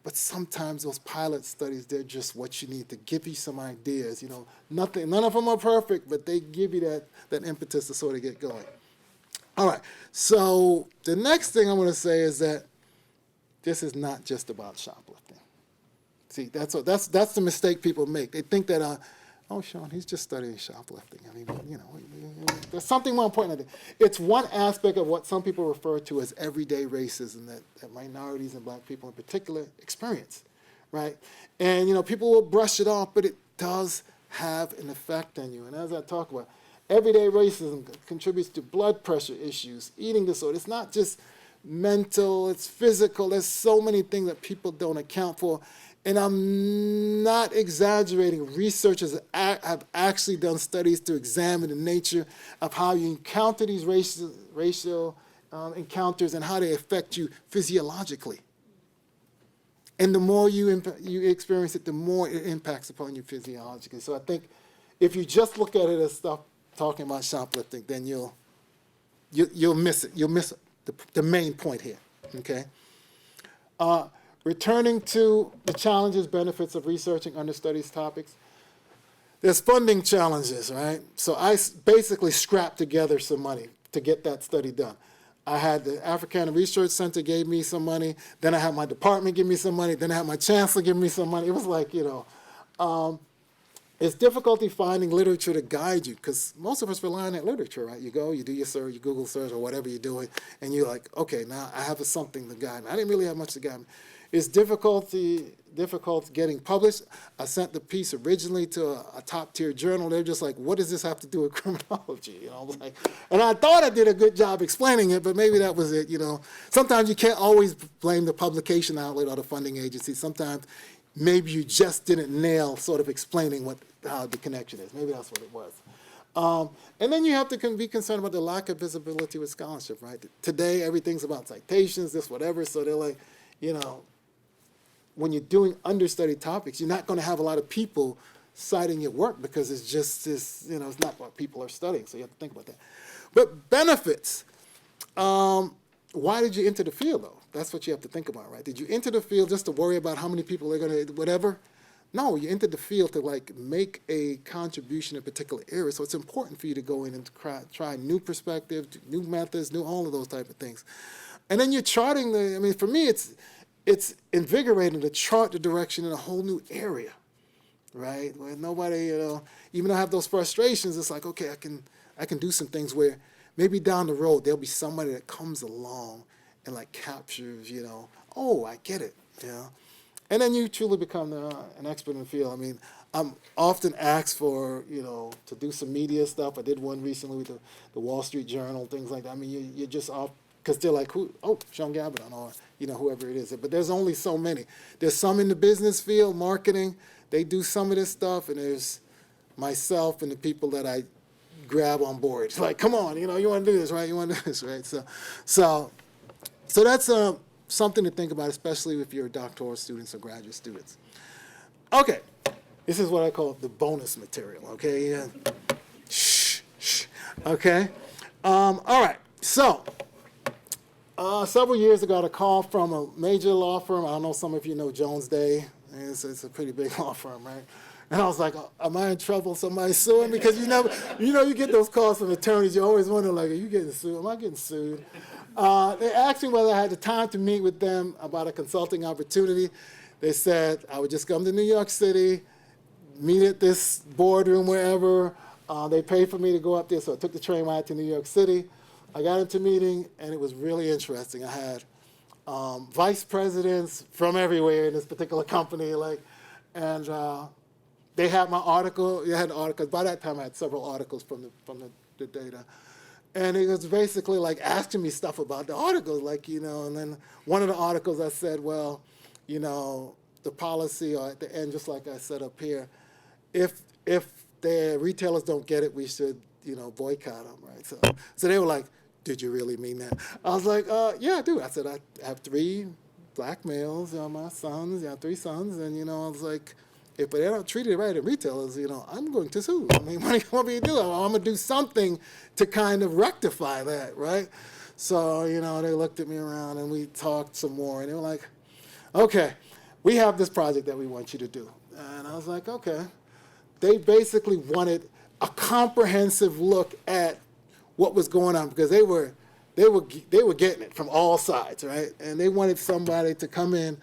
But sometimes those pilot studies, they're just what you need to give you some ideas. None of them are perfect, but they give you that impetus to sort of get going. All right, so the next thing I'm going to say is that this is not just about shoplifting. See, that's the mistake people make. They think that, Shaun, he's just studying shoplifting. There's something more important than that. It's one aspect of what some people refer to as everyday racism that minorities and black people in particular experience, right? And, people will brush it off, but it does have an effect on you. And as I talk about, everyday racism contributes to blood pressure issues, eating disorder. It's not just mental, it's physical. There's so many things that people don't account for. And I'm not exaggerating. Researchers have actually done studies to examine the nature of how you encounter these racial encounters and how they affect you physiologically. And the more you experience it, the more it impacts upon you physiologically. So I think if you just look at it as stuff talking about shoplifting, then you'll miss it. You'll miss the main point here, okay? Returning to the challenges, benefits of researching understudied topics, there's funding challenges, right? So I basically scrapped together some money to get that study done. I had the Africana Research Center gave me some money, then I had my department give me some money, then I had my chancellor give me some money. It was like, it's difficulty finding literature to guide you because most of us rely on that literature, right? You go, you do your search, you Google search or whatever you're doing, and you're like, okay, now I have something to guide me. I didn't really have much to guide me. It's difficult getting published. I sent the piece originally to a top-tier journal. They're just like, what does this have to do with criminology? And I thought I did a good job explaining it, but maybe that was it, Sometimes you can't always blame the publication outlet or the funding agency. Sometimes maybe you just didn't nail sort of explaining how the connection is. Maybe that's what it was. And then you have to be concerned about the lack of visibility with scholarship, right? Today, everything's about citations, this, whatever, so they're like, when you're doing understudied topics, you're not going to have a lot of people citing your work because it's just this, it's not what people are studying, so you have to think about that. But benefits, why did you enter the field, though? That's what you have to think about, right? Did you enter the field just to worry about how many people are going to, whatever? No, you entered the field to, make a contribution in a particular area, so it's important for you to go in and try new perspectives, new methods, all of those type of things. And then you're charting for me, it's invigorating to chart the direction in a whole new area, right? Where nobody, even though I have those frustrations, it's like, okay, I can do some things where maybe down the road there'll be somebody that comes along and captures, oh, I get it, And then you truly become an expert in the field. I'm often asked for, to do some media stuff. I did one recently with the Wall Street Journal, things like that. You're just off. Because they're like, Shaun Gabbidon, or whoever it is. But there's only so many. There's some in the business field, marketing. They do some of this stuff, and there's myself and the people that I grab on board. It's like, come on, you want to do this, right? You want to do this, right? So that's something to think about, especially if you're doctoral students or graduate students. Okay, this is what I call the bonus material, okay? Yeah. Shh. Okay? All right, so several years ago, I got a call from a major law firm. I don't know, some of you know Jones Day. It's a pretty big law firm, right? And I was like, am I in trouble? Somebody suing me? Because you get those calls from attorneys. You always wonder, like, are you getting sued? Am I getting sued? They asked me whether I had the time to meet with them about a consulting opportunity. They said I would just come to New York City, meet at this boardroom, wherever. They paid for me to go up there, so I took the train ride to New York City. I got into meeting, and it was really interesting. I had vice presidents from everywhere in this particular company, and they had my article. They had articles. By that time, I had several articles from the data. And it was basically like asking me stuff about the articles, and then one of the articles I said, well, the policy, or at the end, just like I said up here, if the retailers don't get it, we should, boycott them, right? So they were like, did you really mean that? I was like, yeah, I do. I said, I have 3 black males, my sons, 3 sons, and, I was like, if they don't treat it right at retailers, I'm going to sue. I mean, what do you want me to do? I'm going to do something to kind of rectify that, right? So, they looked at me around, and we talked some more, and they were like, okay, we have this project that we want you to do. And I was like, okay. They basically wanted a comprehensive look at what was going on, because they were getting it from all sides, right? And they wanted somebody to come in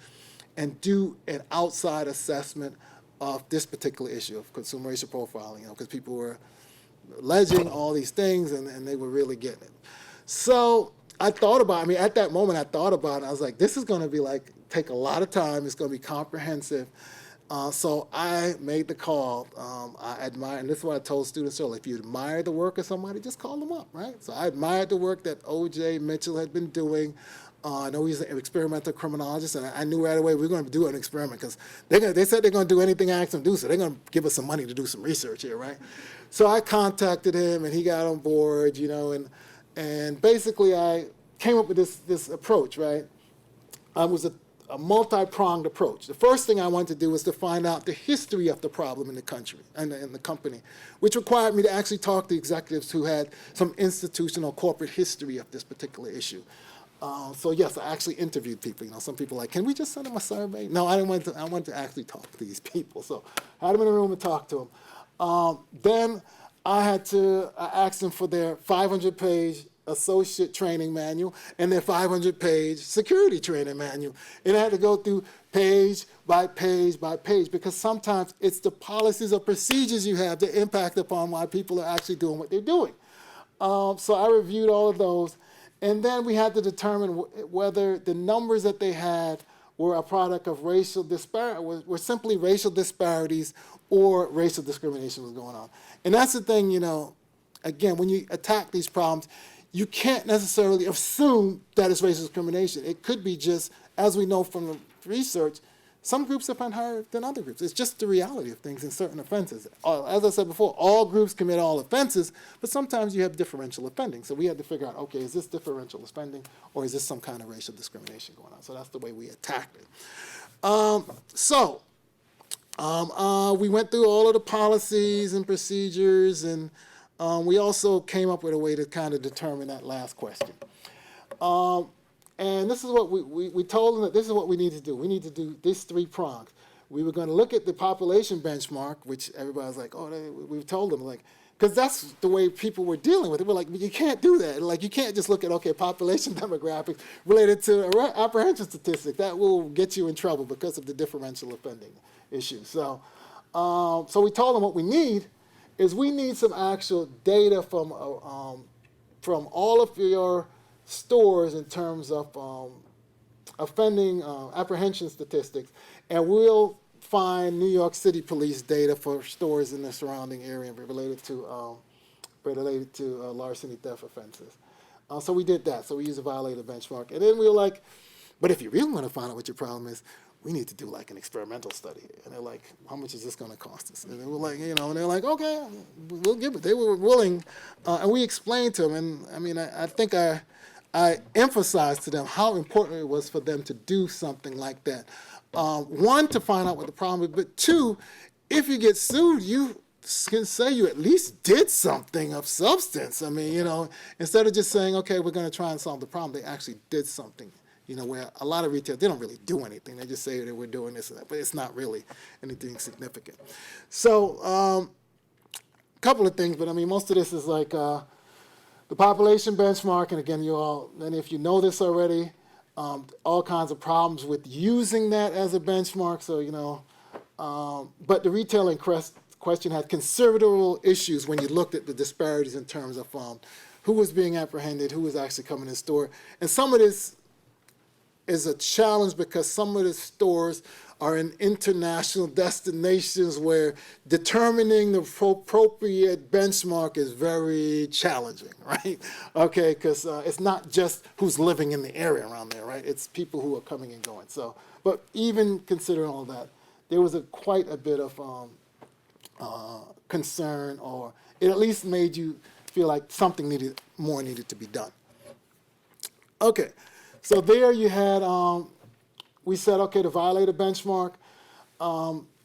and do an outside assessment of this particular issue of consumer racial profiling, because people were alleging all these things, and they were really getting it. So I thought about it. At that moment, I thought about it. I was like, this is going to be take a lot of time. It's going to be comprehensive. So I made the call. I admire, and this is what I told students earlier, if you admire the work of somebody, just call them up, right? So I admired the work that O.J. Mitchell had been doing. I know he's an experimental criminologist, and I knew right away we were going to do an experiment, because they said they're going to do anything I asked them to do, so they're going to give us some money to do some research here, right? So I contacted him, and he got on board, and basically I came up with this approach, right? It was a multi-pronged approach. The first thing I wanted to do was to find out the history of the problem in the country and in the company, which required me to actually talk to executives who had some institutional corporate history of this particular issue. So yes, I actually interviewed people. Some people are like, can we just send them a survey? No, I didn't want to. I wanted to actually talk to these people. So I had them in a room and talked to them. Then I asked them for their 500-page associate training manual and their 500-page security training manual. And I had to go through page by page by page, because sometimes it's the policies or procedures you have that impact upon why people are actually doing what they're doing. So I reviewed all of those. And then we had to determine whether the numbers that they had were a product of racial disparity, were simply racial disparities, or racial discrimination was going on. And that's the thing, again, when you attack these problems, you can't necessarily assume that it's racial discrimination. It could be just, as we know from the research, some groups have been higher than other groups. It's just the reality of things in certain offenses. As I said before, all groups commit all offenses, but sometimes you have differential offending. So we had to figure out, okay, is this differential offending, or is this some kind of racial discrimination going on? So that's the way we attacked it. We went through all of the policies and procedures, and we also came up with a way to kind of determine that last question. And this is what we told them, that this is what we need to do. We need to do these 3 prongs. We were going to look at the population benchmark, which everybody's like, we told them, because that's the way people were dealing with it. We're like, you can't do that. You can't just look at, population demographics related to apprehension statistics. That will get you in trouble because of the differential offending issue. So we told them what we need is we need some actual data from all of your stores in terms of offending apprehension statistics, and we'll find New York City police data for stores in the surrounding area related to larceny theft offenses. So we did that. So we used a violator benchmark, and then we were like, but if you really want to find out what your problem is, we need to do like an experimental study. And they're like, how much is this going to cost us? And they were like, and they're like, okay, we'll give it. They were willing, and we explained to them. And I mean, I think I emphasized to them how important it was for them to do something like that. One, to find out what the problem is, but two, if you get sued, you can say you at least did something of substance. I mean, instead of just saying, okay, we're going to try and solve the problem, they actually did something. Where a lot of retailers, they don't really do anything. They just say that we're doing this and that, but it's not really anything significant. So a couple of things, but I mean, most of this is like the population benchmark, and again, and if you know this already, all kinds of problems with using that as a benchmark. So, but the retailing question had considerable issues when you looked at the disparities in terms of who was being apprehended, who was actually coming in the store. And some of this is a challenge because some of the stores are in international destinations where determining the appropriate benchmark is very challenging, right? Okay, because it's not just who's living in the area around there, right? It's people who are coming and going. So, but even considering all that, there was quite a bit of concern, or it at least made you feel like something more needed to be done. Okay. So there you had, we said, okay, to violate a benchmark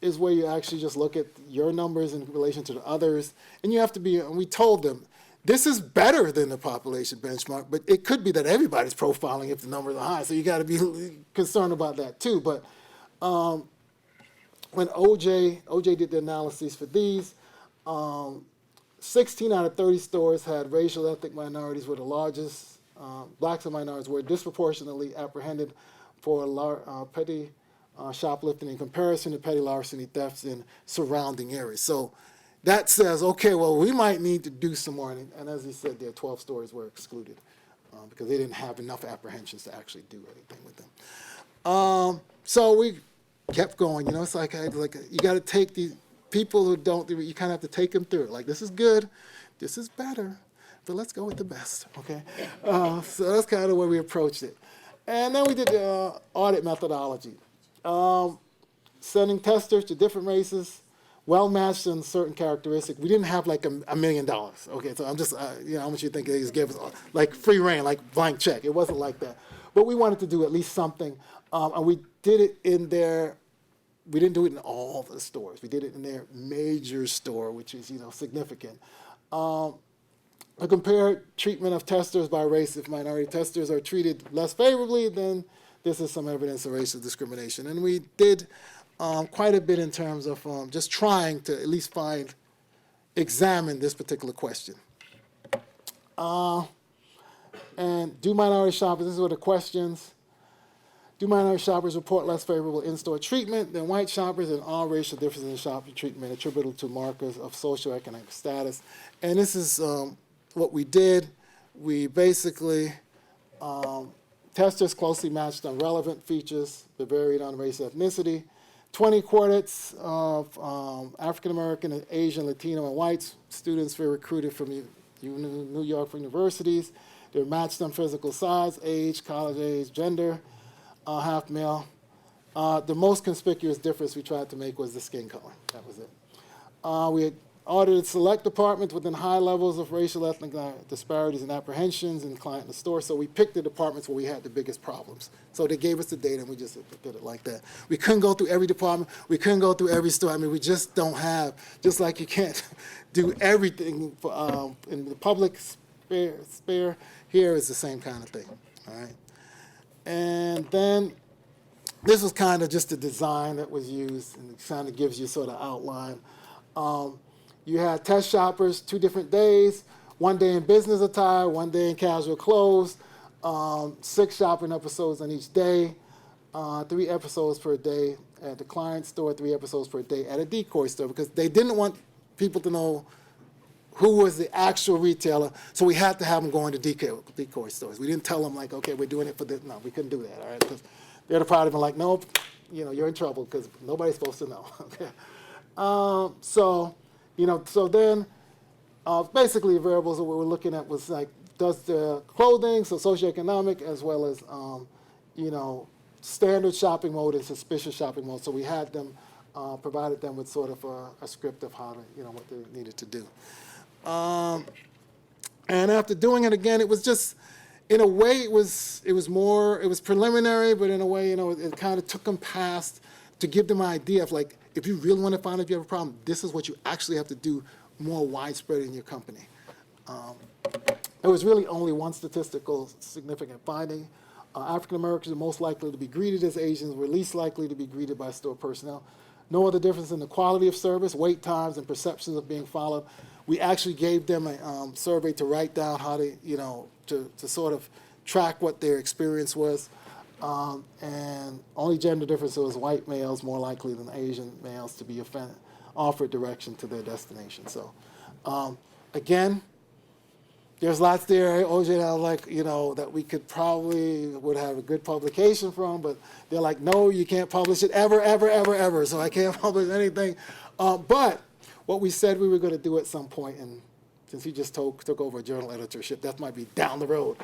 is where you actually just look at your numbers in relation to the others. And you have to and we told them, this is better than the population benchmark, but it could be that everybody's profiling if the numbers are high. So you got to be concerned about that too. But when OJ did the analysis for these, 16 out of 30 stores had racial ethnic minorities were the largest. Blacks and minorities were disproportionately apprehended for petty shoplifting in comparison to petty larceny thefts in surrounding areas. So that says, okay, well, we might need to do some more. And as he said, there 12 stores were excluded because they didn't have enough apprehensions to actually do anything with them. So we kept going. It's like you got to take these people who don't, you kind of have to take them through it. Like, this is good, this is better, but let's go with the best, okay? So that's kind of where we approached it. And then we did the audit methodology. Sending testers to different races, well-matched in certain characteristics. We didn't have like $1 million, okay? So I'm just, how much you think they just gave us, like free reign, like blank check. It wasn't like that. But we wanted to do at least something, and we did it in their, we didn't do it in all the stores. We did it in their major store, which is, significant. To compare treatment of testers by race, if minority testers are treated less favorably, then this is some evidence of racial discrimination. And we did quite a bit in terms of just trying to at least examine this particular question. And do minority shoppers, this is what the questions. Do minority shoppers report less favorable in-store treatment than white shoppers, and all racial differences in shopping treatment attributable to markers of socioeconomic status? And this is what we did. We basically, testers closely matched on relevant features that varied on race and ethnicity. 20 quartets of African-American, Asian, Latino, and white students were recruited from New York universities. They were matched on physical size, age, college age, gender, half male. The most conspicuous difference we tried to make was the skin color. That was it. We had audited select departments within high levels of racial ethnic disparities and apprehensions in client and the store. So we picked the departments where we had the biggest problems. So they gave us the data, and we just did it like that. We couldn't go through every department. We couldn't go through every store. I mean, we just don't have, just like you can't do everything for, in the public sphere. Here is the same kind of thing, all right? And then this was kind of just the design that was used, and it kind of gives you sort of outline. You had test shoppers 2 different days, 1 day in business attire, 1 day in casual clothes, 6 shopping episodes on each day, 3 episodes per day at the client store, 3 episodes per day at a decoy store, because they didn't want people to know who was the actual retailer, so we had to have them going to decoy stores. We didn't tell them, like, okay, we're doing it for this. No, we couldn't do that, all right? Because they'd have probably been like, nope, you're in trouble because nobody's supposed to know, okay? So then basically the variables that we were looking at was like, does the clothing, so socioeconomic, as well as, standard shopping mode and suspicious shopping mode. So we had them, provided them with sort of a script of how to, what they needed to do. And after doing it again, it was just, in a way, it was preliminary, but in a way, it kind of took them past to give them an idea of like, if you really want to find out if you have a problem, this is what you actually have to do more widespread in your company. There was really only one statistical significant finding. African Americans are most likely to be greeted as Asians, were least likely to be greeted by store personnel. No other difference in the quality of service, wait times, and perceptions of being followed. We actually gave them a survey to write down how to, to sort of track what their experience was. And only gender difference was white males more likely than Asian males to be offered direction to their destination. So, again, there's lots there, OJ, and I was like, that we would have a good publication from, but they're like, no, you can't publish it ever, ever, ever, ever, so I can't publish anything. But what we said we were going to do at some point, and since he just took over a journal editorship, that might be down the road,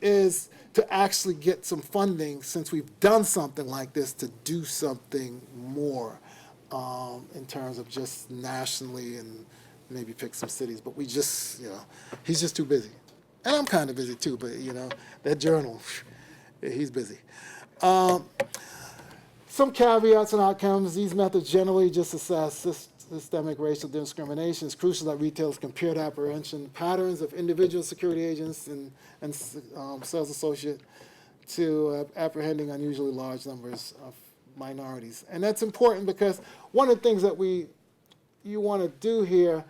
is to actually get some funding, since we've done something like this, to do something more in terms of just nationally and maybe pick some cities. But we just, he's just too busy. And I'm kind of busy too, but, that journal, he's busy. Some caveats and outcomes. These methods generally just assess systemic racial discrimination. It's crucial that retailers compare the apprehension patterns of individual security agents and sales associates to apprehending unusually large numbers of minorities. And that's important because one of the things that you want to do here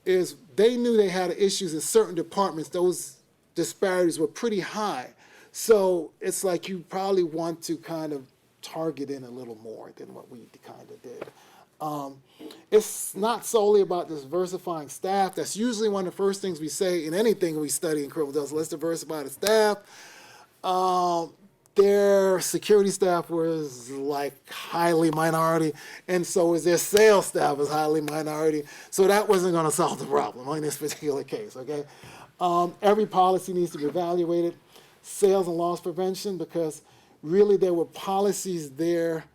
is they knew they had issues in certain departments. Those disparities were pretty high. So it's like you probably want to kind of target in a little more than what we kind of did. It's not solely about diversifying staff. That's usually one of the first things we say in anything we study in criminal justice. Let's diversify the staff. Their security staff was like highly minority, and so was their sales staff was highly minority. So that wasn't going to solve the problem in this particular case, okay? Every policy needs to be evaluated. Sales and loss prevention, because really there were policies there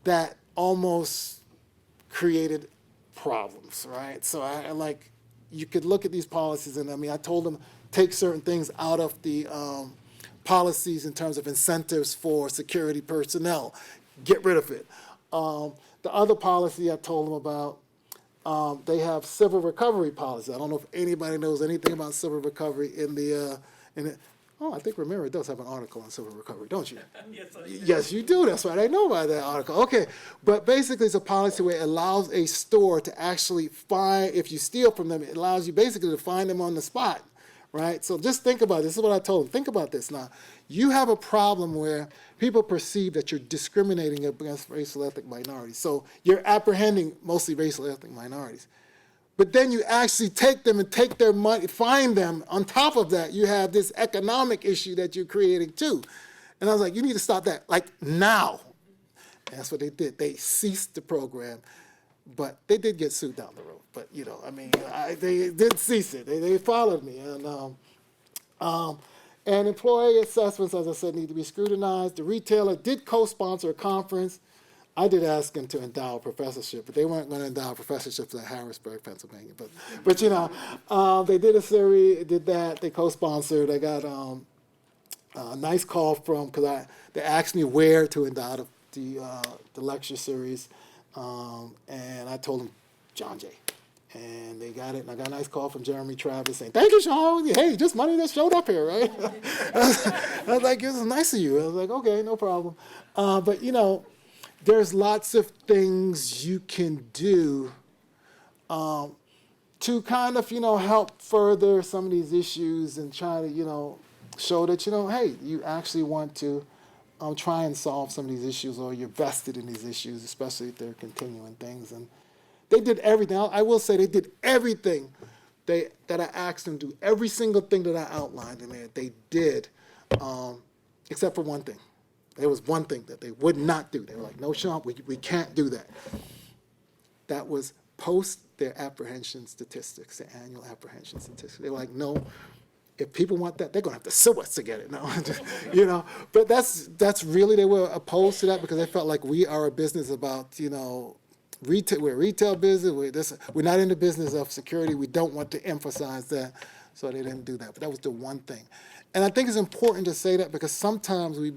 that almost created problems, right? So you could look at these policies, and I told them take certain things out of the policies in terms of incentives for security personnel. Get rid of it. The other policy I told them about, they have civil recovery policy. I don't know if anybody knows anything about civil recovery I think Ramiro does have an article on civil recovery, don't you? Yes, you do. That's right. I know about that article. Okay. But basically, it's a policy where it allows a store to actually find, if you steal from them, it allows you basically to find them on the spot, right? So just think about this. This is what I told them. Think about this now. You have a problem where people perceive that you're discriminating against racial ethnic minorities. So you're apprehending mostly racial ethnic minorities. But then you actually take them and take their money, find them. On top of that, you have this economic issue that you're creating too. And I was like, you need to stop that, like now. And that's what they did. They ceased the program, but they did get sued down the road. But, they did cease it. They followed me. And employee assessments, as I said, need to be scrutinized. The retailer did co-sponsor a conference. I did ask them to endow a professorship, but they weren't going to endow professorships at Harrisburg, Pennsylvania. But they did a series, did that. They co-sponsored. I got a nice call because they asked me where to endow the lecture series, and I told them John Jay. And they got it, and I got a nice call from Jeremy Travis saying, "Thank you, Shaun. Hey, just money that showed up here, right?" I was like, "It was nice of you." I was like, "Okay, no problem." But there's lots of things you can do to kind of, help further some of these issues and try to, show that, hey, you actually want to try and solve some of these issues, or you're vested in these issues, especially if they're continuing things. And they did everything. I will say they did everything that I asked them to do. Every single thing that I outlined in there, they did, except for one thing. There was one thing that they would not do. They were like, "No, Shaun, we can't do that." That was post their apprehension statistics, their annual apprehension statistics. They were like, "No, if people want that, they're going to have to sue us to get it. No, you know. But that's really, they were opposed to that because they felt like we are a business about, you know, retail. We're a retail business. We're not in the business of security. We don't want to emphasize that, so they didn't do that. But that was the one thing. And I think it's important to say that because sometimes we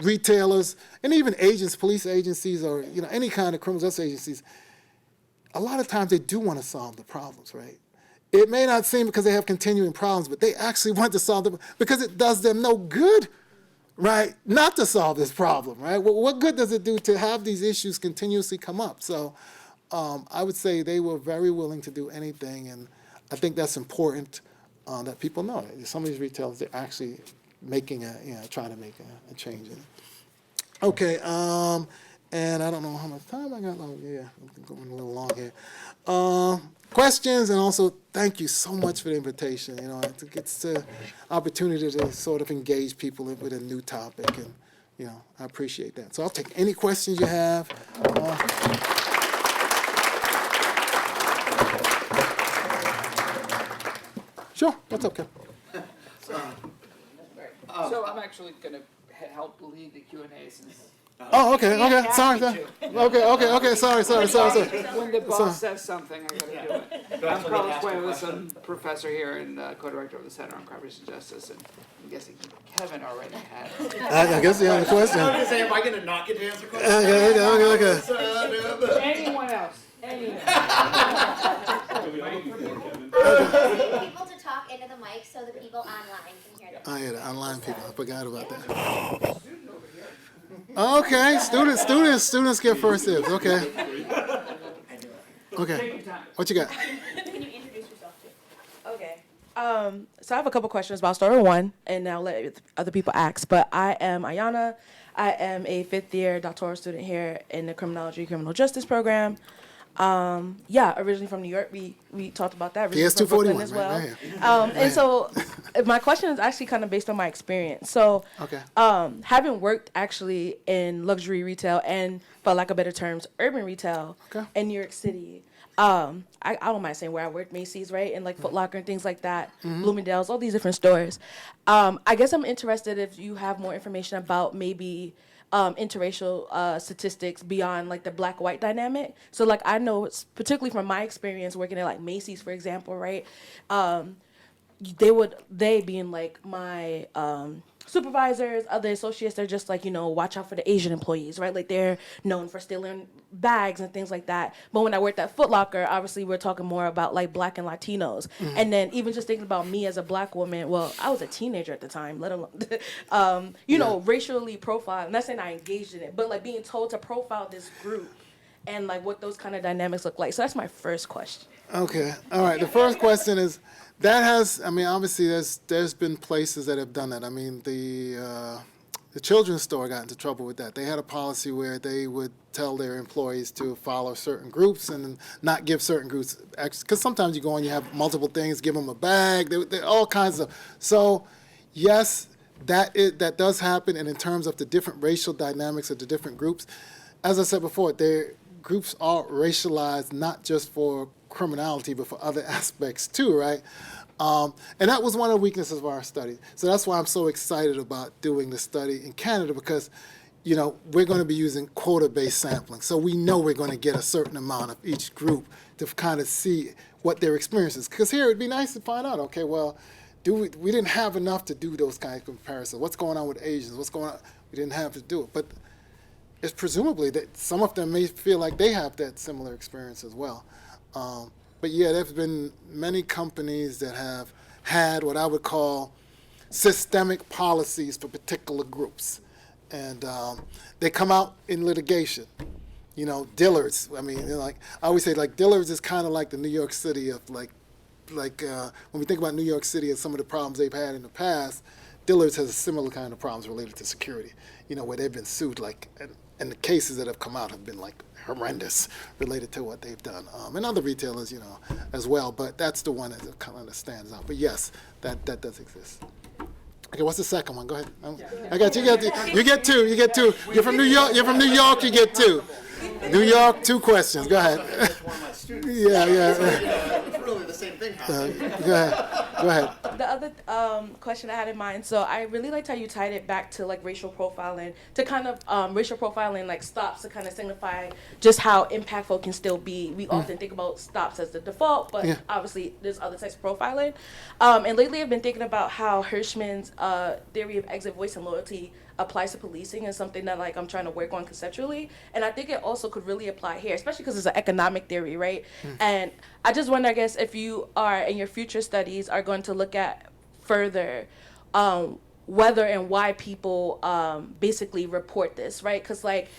retailers and even agents, police agencies, or you know any kind of criminal justice agencies, a lot of times they do want to solve the problems, right? It may not seem because they have continuing problems, but they actually want to solve them because it does them no good, right? Not to solve this problem, right? What good does it do to have these issues continuously come up? So I would say they were very willing to do anything, and I think that's important that people know. Some of these retailers, they're actually making trying to make a change in it. Okay, and I don't know how much time I got. Oh, yeah, I'm going a little long here. Questions, and also thank you so much for the invitation. You know, it's the opportunity to sort of engage people with a new topic, and you know, I appreciate that. So I'll take any questions you have. Sure, what's up, Ken? So I'm actually going to help lead the Q&A since. Oh, okay. Sorry. Okay. Sorry. When the boss says something, I got to do it. I'm Carlos Cuevas. I'm professor here and co-director of the Center on Crime and Justice, and I'm guessing Kevin already had. I guess you have a question. I was going to say, am I going to not get to answer questions? Okay. Anyone else? Anyone? People to talk into the mic so the people online can hear them. Oh, yeah, the online people. I forgot about that. Okay, students get first dibs. Okay. What you got? Can you introduce yourself too? Okay. So I have a couple questions, but I'll start with one, and I'll let other people ask. But I am Ayana. I am a fifth-year doctoral student here in the Criminology Criminal Justice program. Originally from New York. We talked about that. PS 241 as well. Right. And so my question is actually kind of based on my experience. So, having worked actually in luxury retail and, for lack of better terms, urban retail in New York City. I don't mind saying where I worked, Macy's, right, and like Foot Locker and things like that, Bloomingdale's, all these different stores. I guess I'm interested if you have more information about maybe interracial statistics beyond like the black-white dynamic. So like I know, particularly from my experience working at like Macy's, for example, right? They being like my supervisors, other associates, they're just like, you know, watch out for the Asian employees, right? Like they're known for stealing bags and things like that. But when I worked at Foot Locker, obviously we're talking more about like Black and Latinos. And then even just thinking about me as a Black woman, well, I was a teenager at the time, let alone, you know, racially profiled. I'm not saying I engaged in it, but like being told to profile this group and like what those kind of dynamics look like. So that's my first question. Okay. All right. The first question is, obviously there's been places that have done that. I mean, the children's store got into trouble with that. They had a policy where they would tell their employees to follow certain groups and not give certain groups, because sometimes you go and you have multiple things, give them a bag, they all kinds of. So, yes, that does happen. And in terms of the different racial dynamics of the different groups, as I said before, their groups are racialized not just for criminality, but for other aspects too, right? And that was one of the weaknesses of our study. So that's why I'm so excited about doing the study in Canada, because, you know, we're going to be using quota-based sampling. So we know we're going to get a certain amount of each group to kind of see what their experience is. Because here it'd be nice to find out, okay, well, we didn't have enough to do those kinds of comparisons. What's going on with Asians? What's going on? We didn't have to do it. But it's presumably that some of them may feel like they have that similar experience as well. But yeah, there's been many companies that have had what I would call systemic policies for particular groups. And they come out in litigation. You know, Dillard's, I mean, like I always say, like Dillard's is kind of like the New York City of when we think about New York City and some of the problems they've had in the past, Dillard's has a similar kind of problems related to security, you know, where they've been sued, and the cases that have come out have been like horrendous related to what they've done. And other retailers, you know, as well, but that's the one that kind of stands out. But yes, that does exist. Okay, what's the second one? Go ahead. I got you. You get two. You're from New York. You get two. New York, 2 questions. Go ahead. One of my students. Yeah. It's really the same thing. Go ahead. Go ahead. The other question I had in mind, so I really liked how you tied it back to like racial profiling, to kind of racial profiling like stops to kind of signify just how impactful it can still be. We often think about stops as the default, but obviously there's other types of profiling. And lately I've been thinking about how Hirschman's theory of exit voice and loyalty applies to policing is something that like I'm trying to work on conceptually, and I think it also could really apply here, especially because it's an economic theory, right? And I just wonder, I guess, if you are in your future studies are going to look at further whether and why people basically report this, right? Because like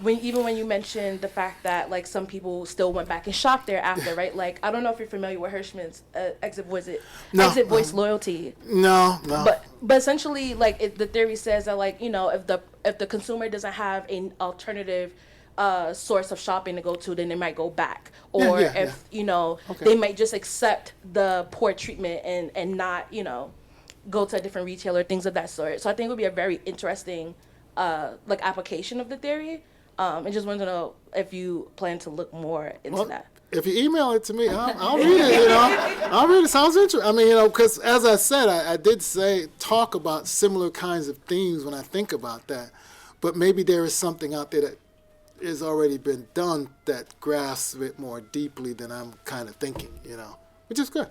even when you mentioned the fact that like some people still went back and shopped there after, right? Like I don't know if you're familiar with Hirschman's exit voice loyalty. No. But essentially, like the theory says that like if the consumer doesn't have an alternative source of shopping to go to, then they might go back, or they might just accept the poor treatment and not go to a different retailer, things of that sort. So I think it would be a very interesting like application of the theory. And just wanted to know if you plan to look more into that. If you email it to me, I'll read it. I'll read it. Sounds interesting. I mean, because as I said, I did talk about similar kinds of themes when I think about that. But maybe there is something out there that has already been done that grasps it more deeply than I'm kind of thinking. Which is good.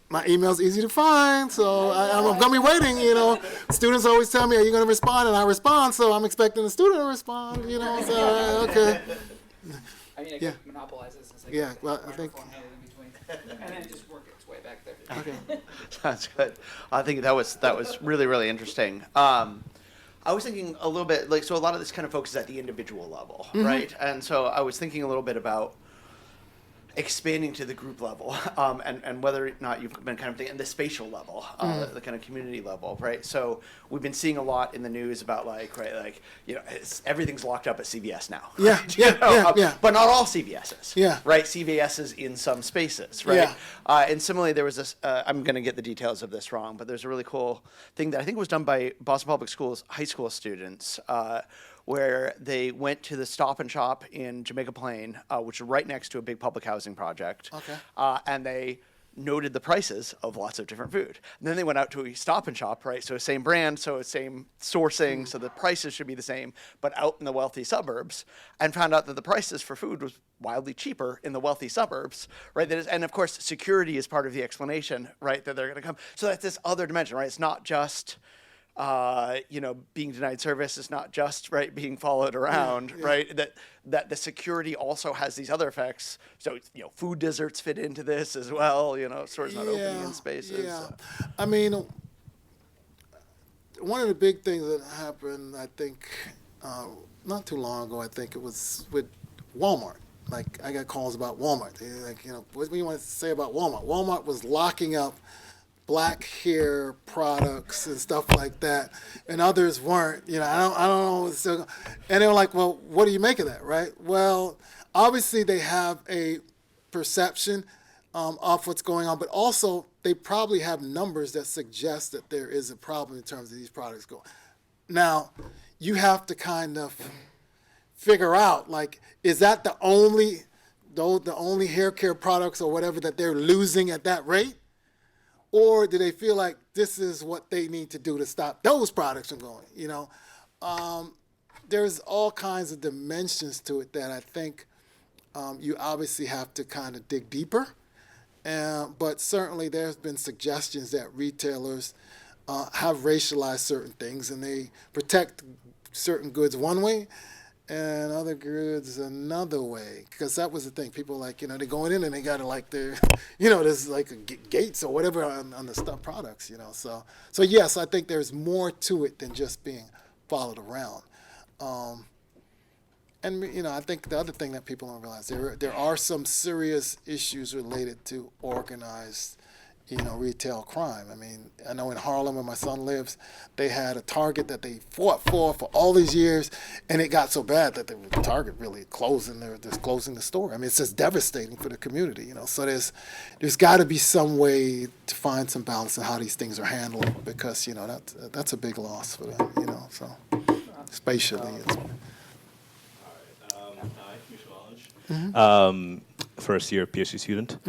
My email's easy to find, so I'm going to be waiting, Students always tell me, are you going to respond? And I respond, so I'm expecting the student to respond, so, okay. I mean, I could monopolize this and say, Yeah, well, I think... in between, and then just work its way back there. Okay. Sounds good. I think that was really, really interesting. I was thinking a little bit, like, so a lot of this kind of focuses at the individual level, right? And so I was thinking a little bit about expanding to the group level, and whether or not you've been kind of thinking the spatial level, the kind of community level, right? So we've been seeing a lot in the news about everything's locked up at CVS now. Yeah. But not all CVSs. Yeah. Right. CVSs in some spaces. Right. Yeah. And similarly, there was this. I'm going to get the details of this wrong, but there's a really cool thing that I think was done by Boston Public Schools high school students. Where they went to the Stop and Shop in Jamaica Plain, which is right next to a big public housing project. Okay. And they noted the prices of lots of different food. And then they went out to a Stop and Shop, right? So same brand, so same sourcing, so the prices should be the same, but out in the wealthy suburbs, and found out that the prices for food was wildly cheaper in the wealthy suburbs, right? And of course, security is part of the explanation, right? That they're going to come. So that's this other dimension, right? It's not just being denied service, is not just being followed around, right? That the security also has these other effects. So food deserts fit into this as well. Stores not opening in spaces. Yeah. I mean, one of the big things that happened, I think, not too long ago, I think it was with Walmart. Like I got calls about Walmart. They're like, what do you want to say about Walmart? Walmart was locking up black hair products and stuff like that, and others weren't. I don't know. So, and they were like, well, what do you make of that, right? Well, obviously they have a perception of what's going on, but also they probably have numbers that suggest that there is a problem in terms of these products going. Now, you have to kind of figure out, like, is that the only hair care products or whatever that they're losing at that rate? Or do they feel like this is what they need to do to stop those products from going? There's all kinds of dimensions to it that I think you obviously have to kind of dig deeper. But certainly there's been suggestions that retailers have racialized certain things and they protect certain goods one way and other goods another way, because that was the thing. People they're going in and they got their, there's gates or whatever on the stuff products, So yes, I think there's more to it than just being followed around. And I think the other thing that people don't realize, there are some serious issues related to organized, retail crime. I mean, I know in Harlem where my son lives, they had a Target that they fought for all these years, and it got so bad that the Target really closing the store. I mean, it's just devastating for the community, So there's got to be some way to find some balance in how these things are handled, because that's a big loss for them, So spatially, it's. Hi, Michel Alge. First year PhD student.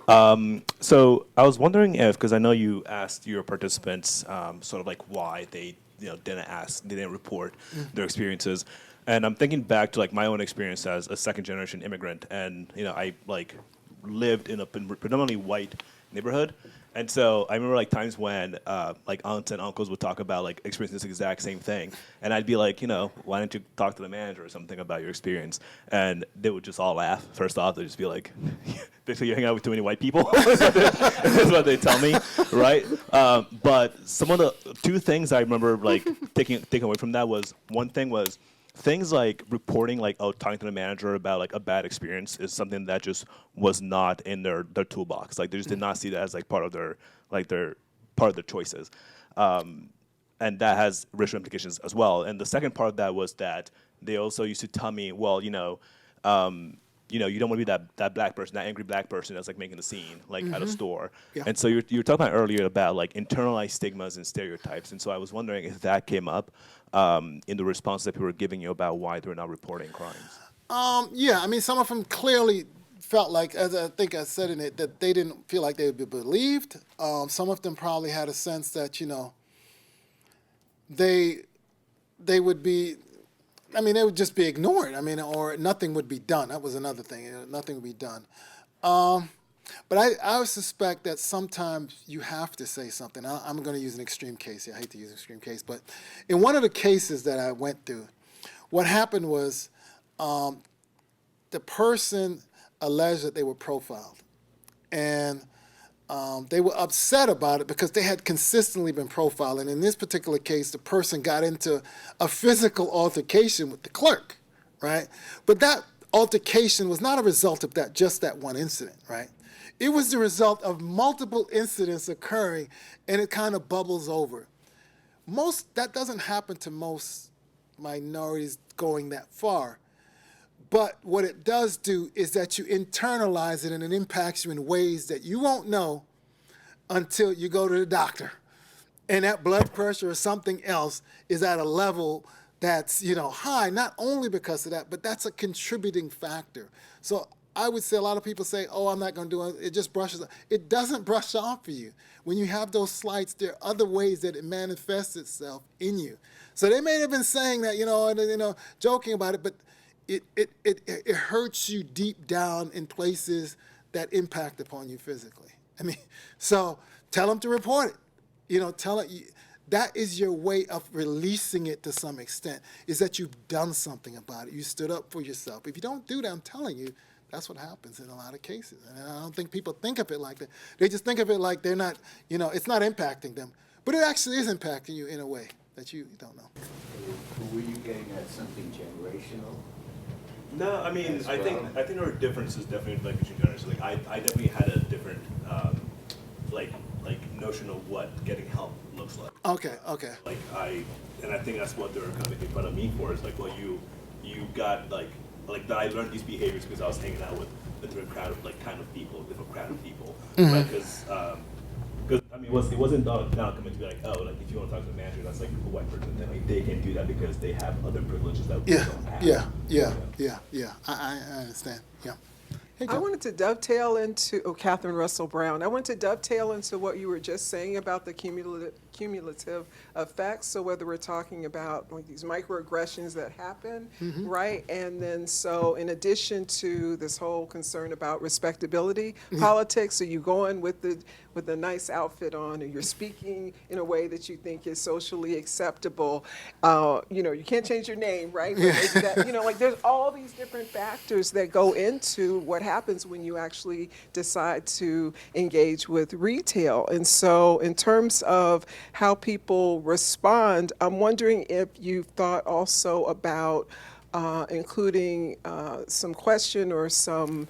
So I was wondering if, because I know you asked your participants sort of like why they didn't report their experiences, and I'm thinking back to like my own experience as a second generation immigrant, and I like lived in a predominantly white neighborhood. And so I remember like times when like aunts and uncles would talk about like experiencing this exact same thing, and I'd be like, why don't you talk to the manager or something about your experience? And they would just all laugh. First off, they'd just be like, basically you're hanging out with too many white people. That's what they tell me, right? But some of the two things I remember like taking away from that was, one thing was things like reporting, like, talking to the manager about like a bad experience is something that just was not in their toolbox. Like they just did not see that as like part of their choices. And that has racial implications as well. And the second part of that was that they also used to tell me, well, you don't want to be that black person, that angry black person that's like making the scene, like at a store. Yeah. And so you were talking about earlier about like internalized stigmas and stereotypes. And so I was wondering if that came up in the response that people were giving you about why they're not reporting crimes. Yeah, I mean, some of them clearly felt like, as I think I said in it, that they didn't feel like they would be believed. Some of them probably had a sense that, they would be, they would just be ignored. Or nothing would be done. That was another thing. Nothing would be done. But I would suspect that sometimes you have to say something. I'm going to use an extreme case here. I hate to use an extreme case. But in one of the cases that I went through, what happened was the person alleged that they were profiled. And they were upset about it because they had consistently been profiled. And in this particular case, the person got into a physical altercation with the clerk, right? But that altercation was not a result of just that one incident, right? It was the result of multiple incidents occurring, and it kind of bubbles over. That doesn't happen to most minorities going that far. But what it does do is that you internalize it, and it impacts you in ways that you won't know until you go to the doctor. And that blood pressure or something else is at a level that's, high, not only because of that, but that's a contributing factor. So I would say a lot of people say, I'm not going to do it. It just brushes off. It doesn't brush off for you. When you have those slights, there are other ways that it manifests itself in you. So they may have been saying that, joking about it, but it hurts you deep down in places that impact upon you physically. So tell them to report it. Tell it. That is your way of releasing it to some extent, is that you've done something about it. You stood up for yourself. If you don't do that, I'm telling you, that's what happens in a lot of cases. And I don't think people think of it like that. They just think of it like they're not, it's not impacting them. But it actually is impacting you in a way that you don't know. Were you getting at something generational? No, I think there are differences definitely like between generations. Like I definitely had a different like notion of what getting help looks like. Okay. And I think that's what they were kind of making fun of me for, is like, well, you got like that I learned these behaviors because I was hanging out with a different crowd of different crowd of people, right? Because it wasn't now coming to be like, if you want to talk to the manager, that's like a white person, then they can do that because they have other privileges that we don't have. Yeah. I understand. Yeah. Hey, I wanted to dovetail into, Catherine Russell Brown. I wanted to dovetail into what you were just saying about the cumulative effects. So whether we're talking about like these microaggressions that happen, right? And then so in addition to this whole concern about respectability politics, so you go in with a nice outfit on, or you're speaking in a way that you think is socially acceptable. You can't change your name, right? But maybe that, there's all these different factors that go into what happens when you actually decide to engage with retail. And so in terms of how people respond, I'm wondering if you've thought also about including some question or some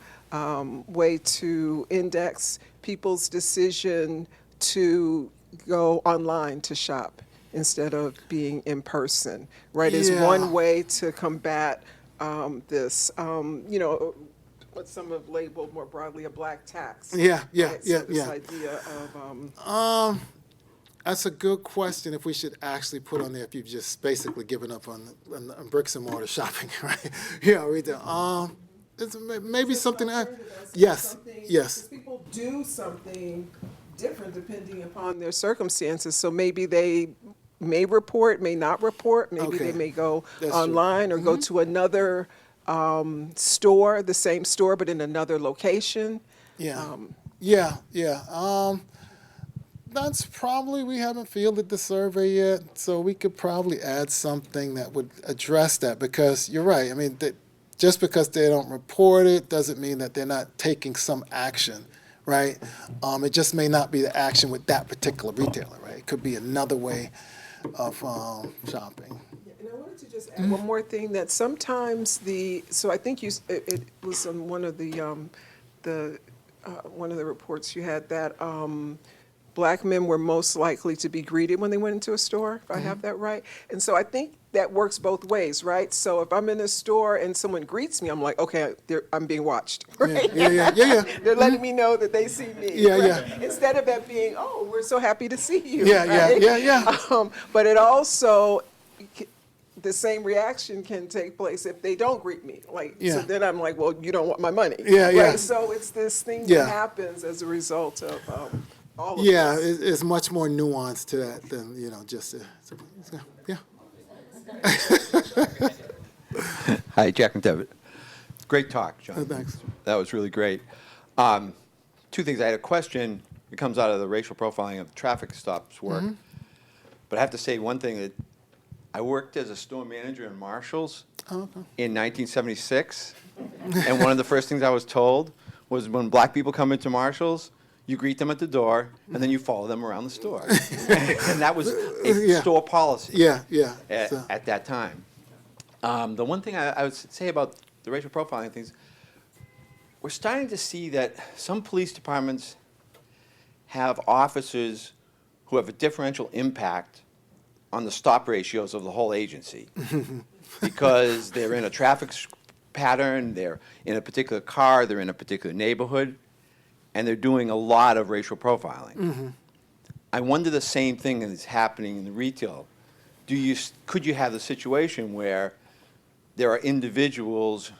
way to index people's decision to go online to shop instead of being in person, right? Is one way to combat this, what some have labeled more broadly a black tax. Right? So this idea of that's a good question. If we should actually put on there, if you've just basically given up on bricks and mortar shopping, right? Retail. it's maybe something. Yes, yes. Because people do something different depending upon their circumstances. So maybe they may report, may not report. Maybe Okay. they may go That's true. online or go to another store, the same store, but in another location. Yeah. That's probably, we haven't fielded the survey yet, so we could probably add something that would address that, because you're right. I mean, just because they don't report it doesn't mean that they're not taking some action, right? It just may not be the action with that particular retailer, right? It could be another way of shopping. And I wanted to just add one more thing, that sometimes so I think it was on one of the reports you had, that Black men were most likely to be greeted when they went into a store, if I have that right. And so I think that works both ways, right? So if I'm in a store and someone greets me, I'm like, okay, I'm being watched, right? Yeah. They're letting me know that they see me. Yeah, right? yeah. Instead of that being, oh, we're so happy to see you. Yeah, right? yeah. But it also, the same reaction can take place if they don't greet me. Like, Yeah. so then I'm like, well, you don't want my money. Yeah, yeah. Right? So it's this thing Yeah. that happens as a result of all of Yeah, this. it's much more nuance to that than, just, yeah. Hi, Jack and David. Great talk, John. Thanks. That was really great. Two things. I had a question. It comes out of the racial profiling of traffic stops work. But I have to say one thing, that I worked as a store manager in Marshall's in 1976. And one of the first things I was told was, when black people come into Marshall's, you greet them at the door, and then you follow them around the store. And that was a Yeah. store policy Yeah. at that time. The one thing I would say about the racial profiling things, we're starting to see that some police departments have officers who have a differential impact on the stop ratios of the whole agency. Because they're in a traffic pattern, they're in a particular car, they're in a particular neighborhood, and they're doing a lot of racial profiling. I wonder the same thing is happening in the retail. Could you have the situation where there are individuals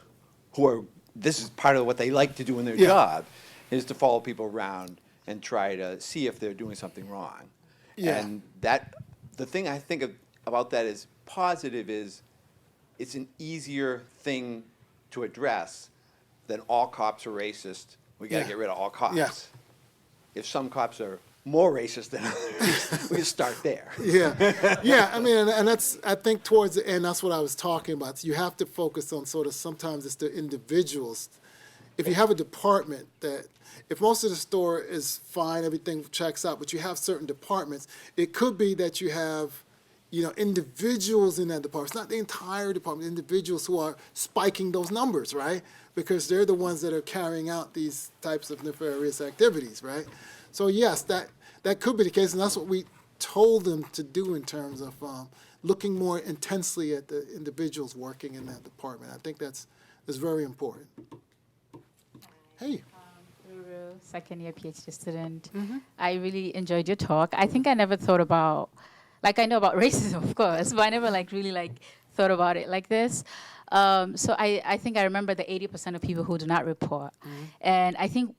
who are, this is part of what they like to do in their job, is to follow people around and try to see if they're doing something wrong. Yeah. And the thing I think about that is positive is, it's an easier thing to address than all cops are racist. We got to get rid of all cops. Yeah. If some cops are more racist than others, we start there. Yeah. I mean, and that's, I think towards the end, that's what I was talking about. You have to focus on sort of, sometimes it's the individuals. If you have a department that, if most of the store is fine, everything checks out, but you have certain departments, it could be that you have, individuals in that department. It's not the entire department, individuals who are spiking those numbers, right? Because they're the ones that are carrying out these types of nefarious activities, right? So yes, that could be the case, and that's what we told them to do in terms of looking more intensely at the individuals working in that department. I think that's very important. Hey. Second year PhD student. I really enjoyed your talk. I think I never thought about, I know about racism, of course, but I never really thought about it like this. So I think I remember the 80% of people who do not report. And I think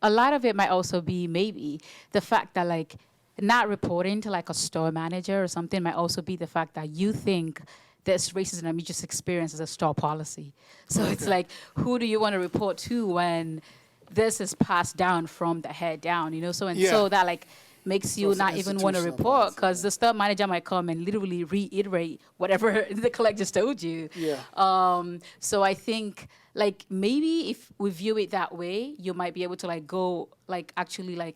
a lot of it might also be maybe the fact that not reporting to a store manager or something might also be the fact that you think this racism that you just experienced as a store policy. So it's who do you want to report to when this is passed down from the head down, so that makes you not even want to report, because the store manager might come and literally reiterate whatever the collector just told you. So I think maybe if we view it that way, you might be able to go actually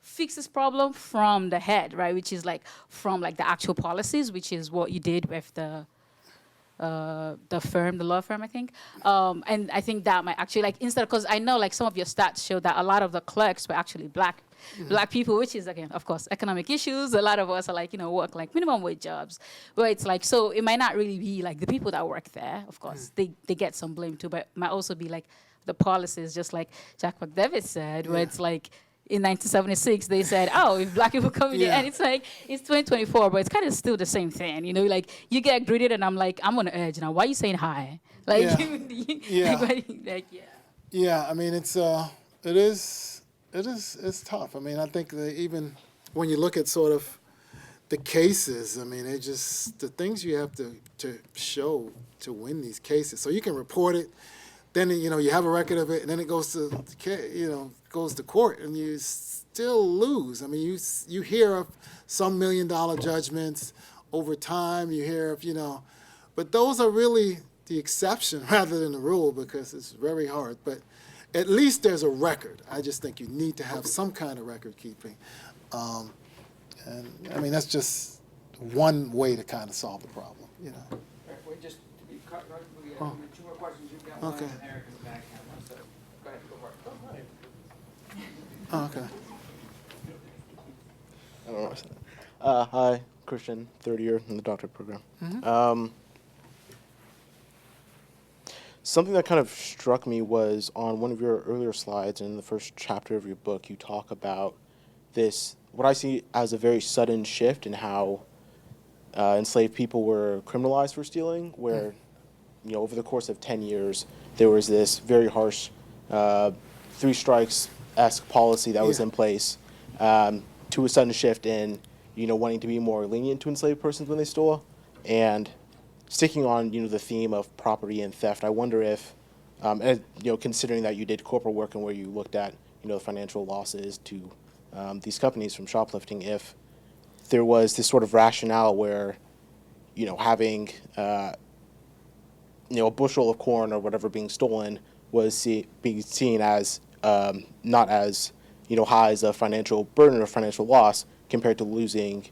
fix this problem from the head, right? Which is from the actual policies, which is what you did with the law firm, I think. And I think that might actually instead, because I know some of your stats show that a lot of the clerks were actually black people, which is, again, of course, economic issues. A lot of us are work minimum wage jobs, where it's so it might not really be the people that work there. Of course, they get some blame too, but it might also be the policies, just like Jack McDevitt said, where it's in 1976, they said, oh, if black people come in here, and it's like, it's 2024, but it's kind of still the same thing, you know, like, you get greeted, and I'm like, I'm on the edge now, why are you saying hi? Like, Yeah, I mean, it's tough. I mean, I think that even when you look at sort of the cases, I mean, it just, the things you have to show to win these cases. So you can report it, then, you know, you have a record of it, and then it goes to, goes to court, and you still lose. I mean, you hear of some $1 million judgments over time, you hear of, but those are really the exception rather than the rule, because it's very hard. But at least there's a record. I just think you need to have some kind of record keeping. And I mean, that's just one way to kind of solve the problem, Right, we just, to be cut, right, we have 2 more questions. You've got one, and Eric in the back has one, so go ahead, go for it. Oh, okay. I don't know. Hi, Christian, third year in the doctorate program. Something that kind of struck me was on one of your earlier slides in the first chapter of your book, you talk about this, what I see as a very sudden shift in how enslaved people were criminalized for stealing, where, over the course of 10 years, there was this very harsh 3 strikes-esque policy that was in place, to a sudden shift in, wanting to be more lenient to enslaved persons when they stole. And sticking on, the theme of property and theft, I wonder if, considering that you did corporate work and where you looked at, the financial losses to these companies from shoplifting, if there was this sort of rationale where, having, a bushel of corn or whatever being stolen was being seen as not as, high as a financial burden or financial loss compared to losing,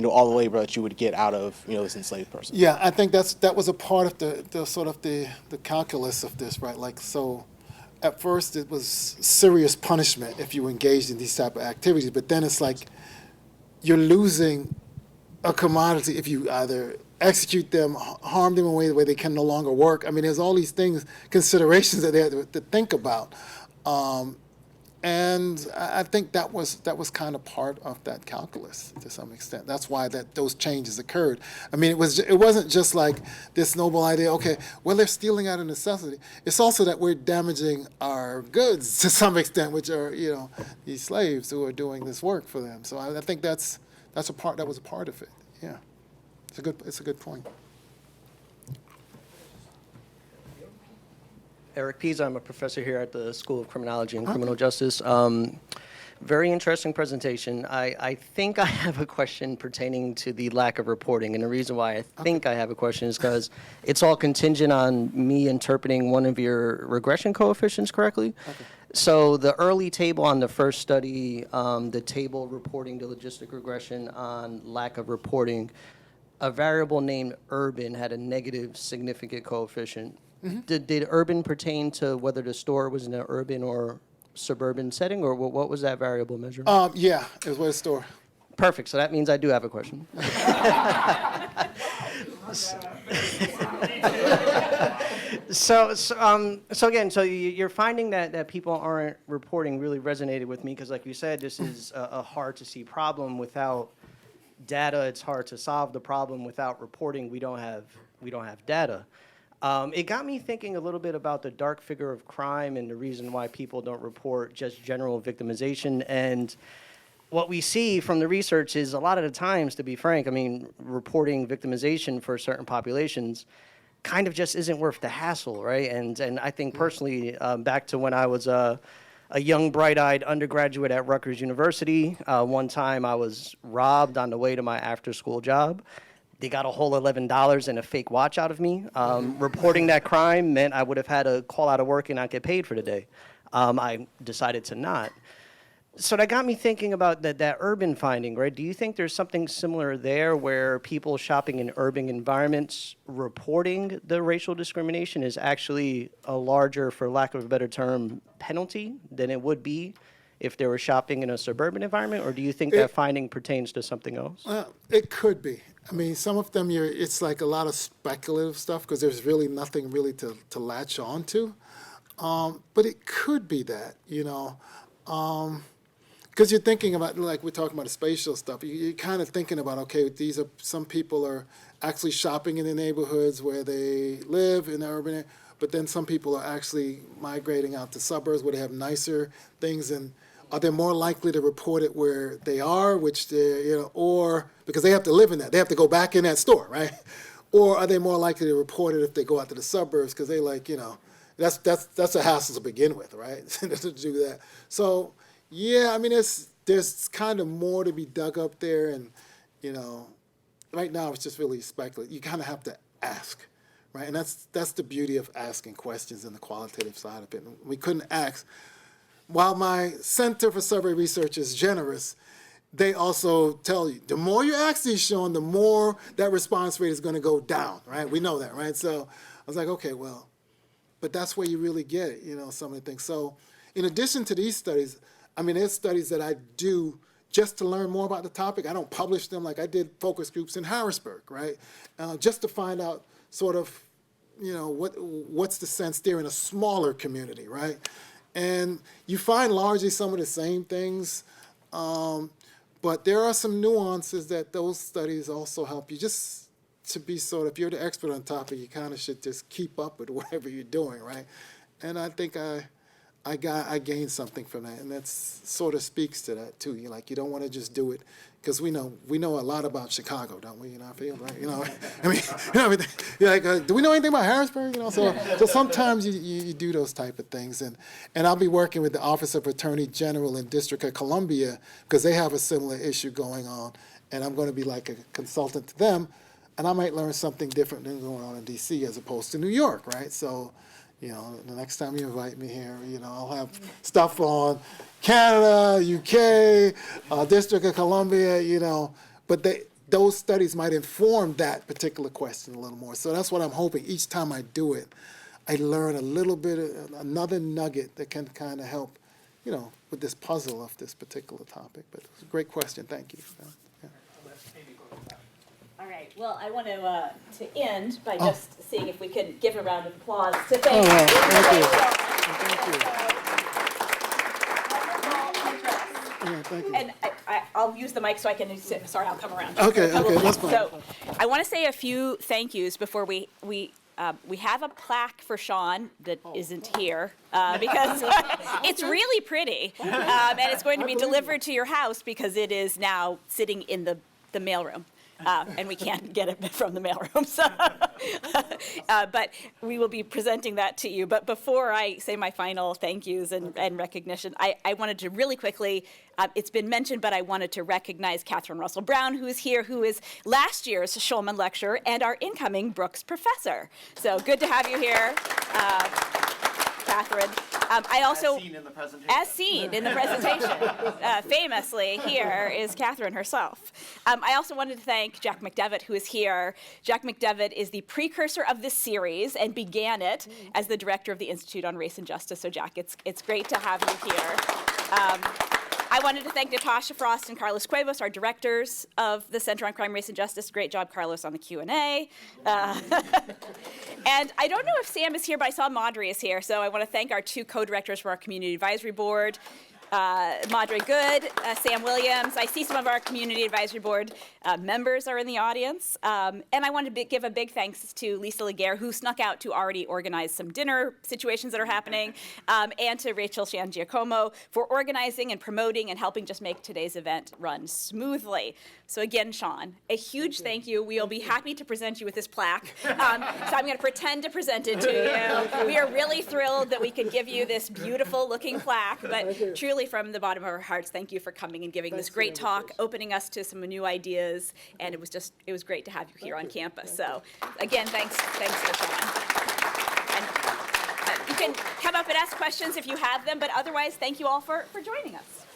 all the labor that you would get out of, this enslaved person. Yeah, I think that was a part of the sort of the calculus of this, right? Like, so at first it was serious punishment if you engaged in these type of activities, but then it's like you're losing a commodity if you either execute them, harm them in a way where they can no longer work. I mean, there's all these things, considerations that they have to think about. And I think that was kind of part of that calculus to some extent. That's why those changes occurred. I mean, it wasn't just like this noble idea, okay, well, they're stealing out of necessity. It's also that we're damaging our goods to some extent, which are, these slaves who are doing this work for them. So I think that was a part of it. Yeah, it's a good point. Eric Pease, I'm a professor here at the School of Criminology and Criminal Justice. Very interesting presentation. I think I have a question pertaining to the lack of reporting, and the reason why I think I have a question is because it's all contingent on me interpreting one of your regression coefficients correctly. Okay. So the early table on the first study, the table reporting the logistic regression on lack of reporting, a variable named urban had a negative significant coefficient. Mm-hmm. Did urban pertain to whether the store was in an urban or suburban setting, or what was that variable measure? Yeah, it was a store. Perfect. So that means I do have a question. So again, you're finding that people aren't reporting really resonated with me because, like you said, this is a hard to see problem without data. It's hard to solve the problem without reporting. We don't have data. It got me thinking a little bit about the dark figure of crime and the reason why people don't report just general victimization. And what we see from the research is a lot of the times, to be frank, I mean, reporting victimization for certain populations kind of just isn't worth the hassle, right? And I think personally, back to when I was a young, bright-eyed undergraduate at Rutgers University, one time I was robbed on the way to my after-school job. They got a whole $11 and a fake watch out of me. Reporting that crime meant I would have had to call out of work and not get paid for the day. I decided to not. So that got me thinking about that urban finding, right? Do you think there's something similar there where people shopping in urban environments reporting the racial discrimination is actually a larger, for lack of a better term, penalty than it would be if they were shopping in a suburban environment? Or do you think that finding pertains to something else? It could be. I mean, some of them, it's like a lot of speculative stuff because there's really nothing really to latch on to. But it could be that, because you're thinking about, like we're talking about the spatial stuff, you're kind of thinking about, okay, these are, some people are actually shopping in the neighborhoods where they live in the urban area, but then some people are actually migrating out to suburbs where they have nicer things, and are they more likely to report it where they are, which they, you know, or because they have to live in that, they have to go back in that store, right? Or are they more likely to report it if they go out to the suburbs because they like, you know, that's a hassle to begin with, right? To do that. So yeah, I mean, there's kind of more to be dug up there, and you know, right now it's just really speculative. You kind of have to ask, right? And that's the beauty of asking questions and the qualitative side of it. We couldn't ask. While my Center for Survey Research is generous, they also tell you, the more you ask these, Shaun, the more that response rate is going to go down, right? We know that, right? So I was like, okay, well, but that's where you really get it, you know, some of the things. So in addition to these studies, I mean, there's studies that I do just to learn more about the topic. I don't publish them like I did focus groups in Harrisburg, right? Just to find out sort of, you know, what's the sense there in a smaller community, right? And you find largely some of the same things, but there are some nuances that those studies also help you just to be sort of, if you're the expert on the topic, you kind of should just keep up with whatever you're doing, right? And I think I gained something from that, and that sort of speaks to that too. You like, you don't want to just do it because we know a lot about Chicago, don't we? In our field, right? You know, I mean, you know, you're like, do we know anything about Harrisburg? You know, so sometimes you do those type of things, and I'll be working with the Office of Attorney General in District of Columbia because they have a similar issue going on, and I'm going to be like a consultant to them, and I might learn something different than going on in D.C. as opposed to New York, right? So. You know, the next time you invite me here, you know, I'll have stuff on Canada, UK, District of Columbia, you know, but those studies might inform that particular question a little more. So that's what I'm hoping. Each time I do it, I learn a little bit of another nugget that can kind of help, you know, with this puzzle of this particular topic. But it's a great question. Thank you. Yeah. All right. Well, I want to end by just seeing if we can give a round of applause to thank you. Thank you. Yeah, thank you. And I'll use the mic so I can sit. Sorry, I'll come around. Okay, that's fine. So I want to say a few thank yous before we have a plaque for Shaun that isn't here because it's really pretty, and it's going to be delivered to your house because it is now sitting in the mailroom. And we can't get it from the mailroom. So, but we will be presenting that to you. But before I say my final thank yous and recognition, I wanted to really quickly, it's been mentioned, but I wanted to recognize Catherine Russell Brown, who is here, who is last year's Schulman lecturer and our incoming Brooks professor. So good to have you here, Catherine. I also, as seen in the presentation, famously here is Catherine herself. I also wanted to thank Jack McDevitt, who is here. Jack McDevitt is the precursor of this series and began it as the director of the Institute on Race and Justice. So Jack, it's great to have you here. I wanted to thank Natasha Frost and Carlos Cuevas, our directors of the Center on Crime, Race, and Justice. Great job, Carlos, on the Q&A. And I don't know if Sam is here, but I saw Madre is here. So I want to thank our two co-directors for our Community Advisory Board, Madre Good, Sam Williams. I see some of our Community Advisory Board members are in the audience. And I want to give a big thanks to Lisa Laguerre, who snuck out to already organize some dinner situations that are happening, and to Rachel Shan-Giacomo for organizing and promoting and helping just make today's event run smoothly. So again, Shaun, a huge thank you. We'll be happy to present you with this plaque. So I'm going to pretend to present it to you. We are really thrilled that we can give you this beautiful looking plaque, but truly from the bottom of our hearts, thank you for coming and giving this great talk, opening us to some new ideas, and it was great to have you here on campus. So again, thanks to Shaun. And you can come up and ask questions if you have them, but otherwise, thank you all for joining us.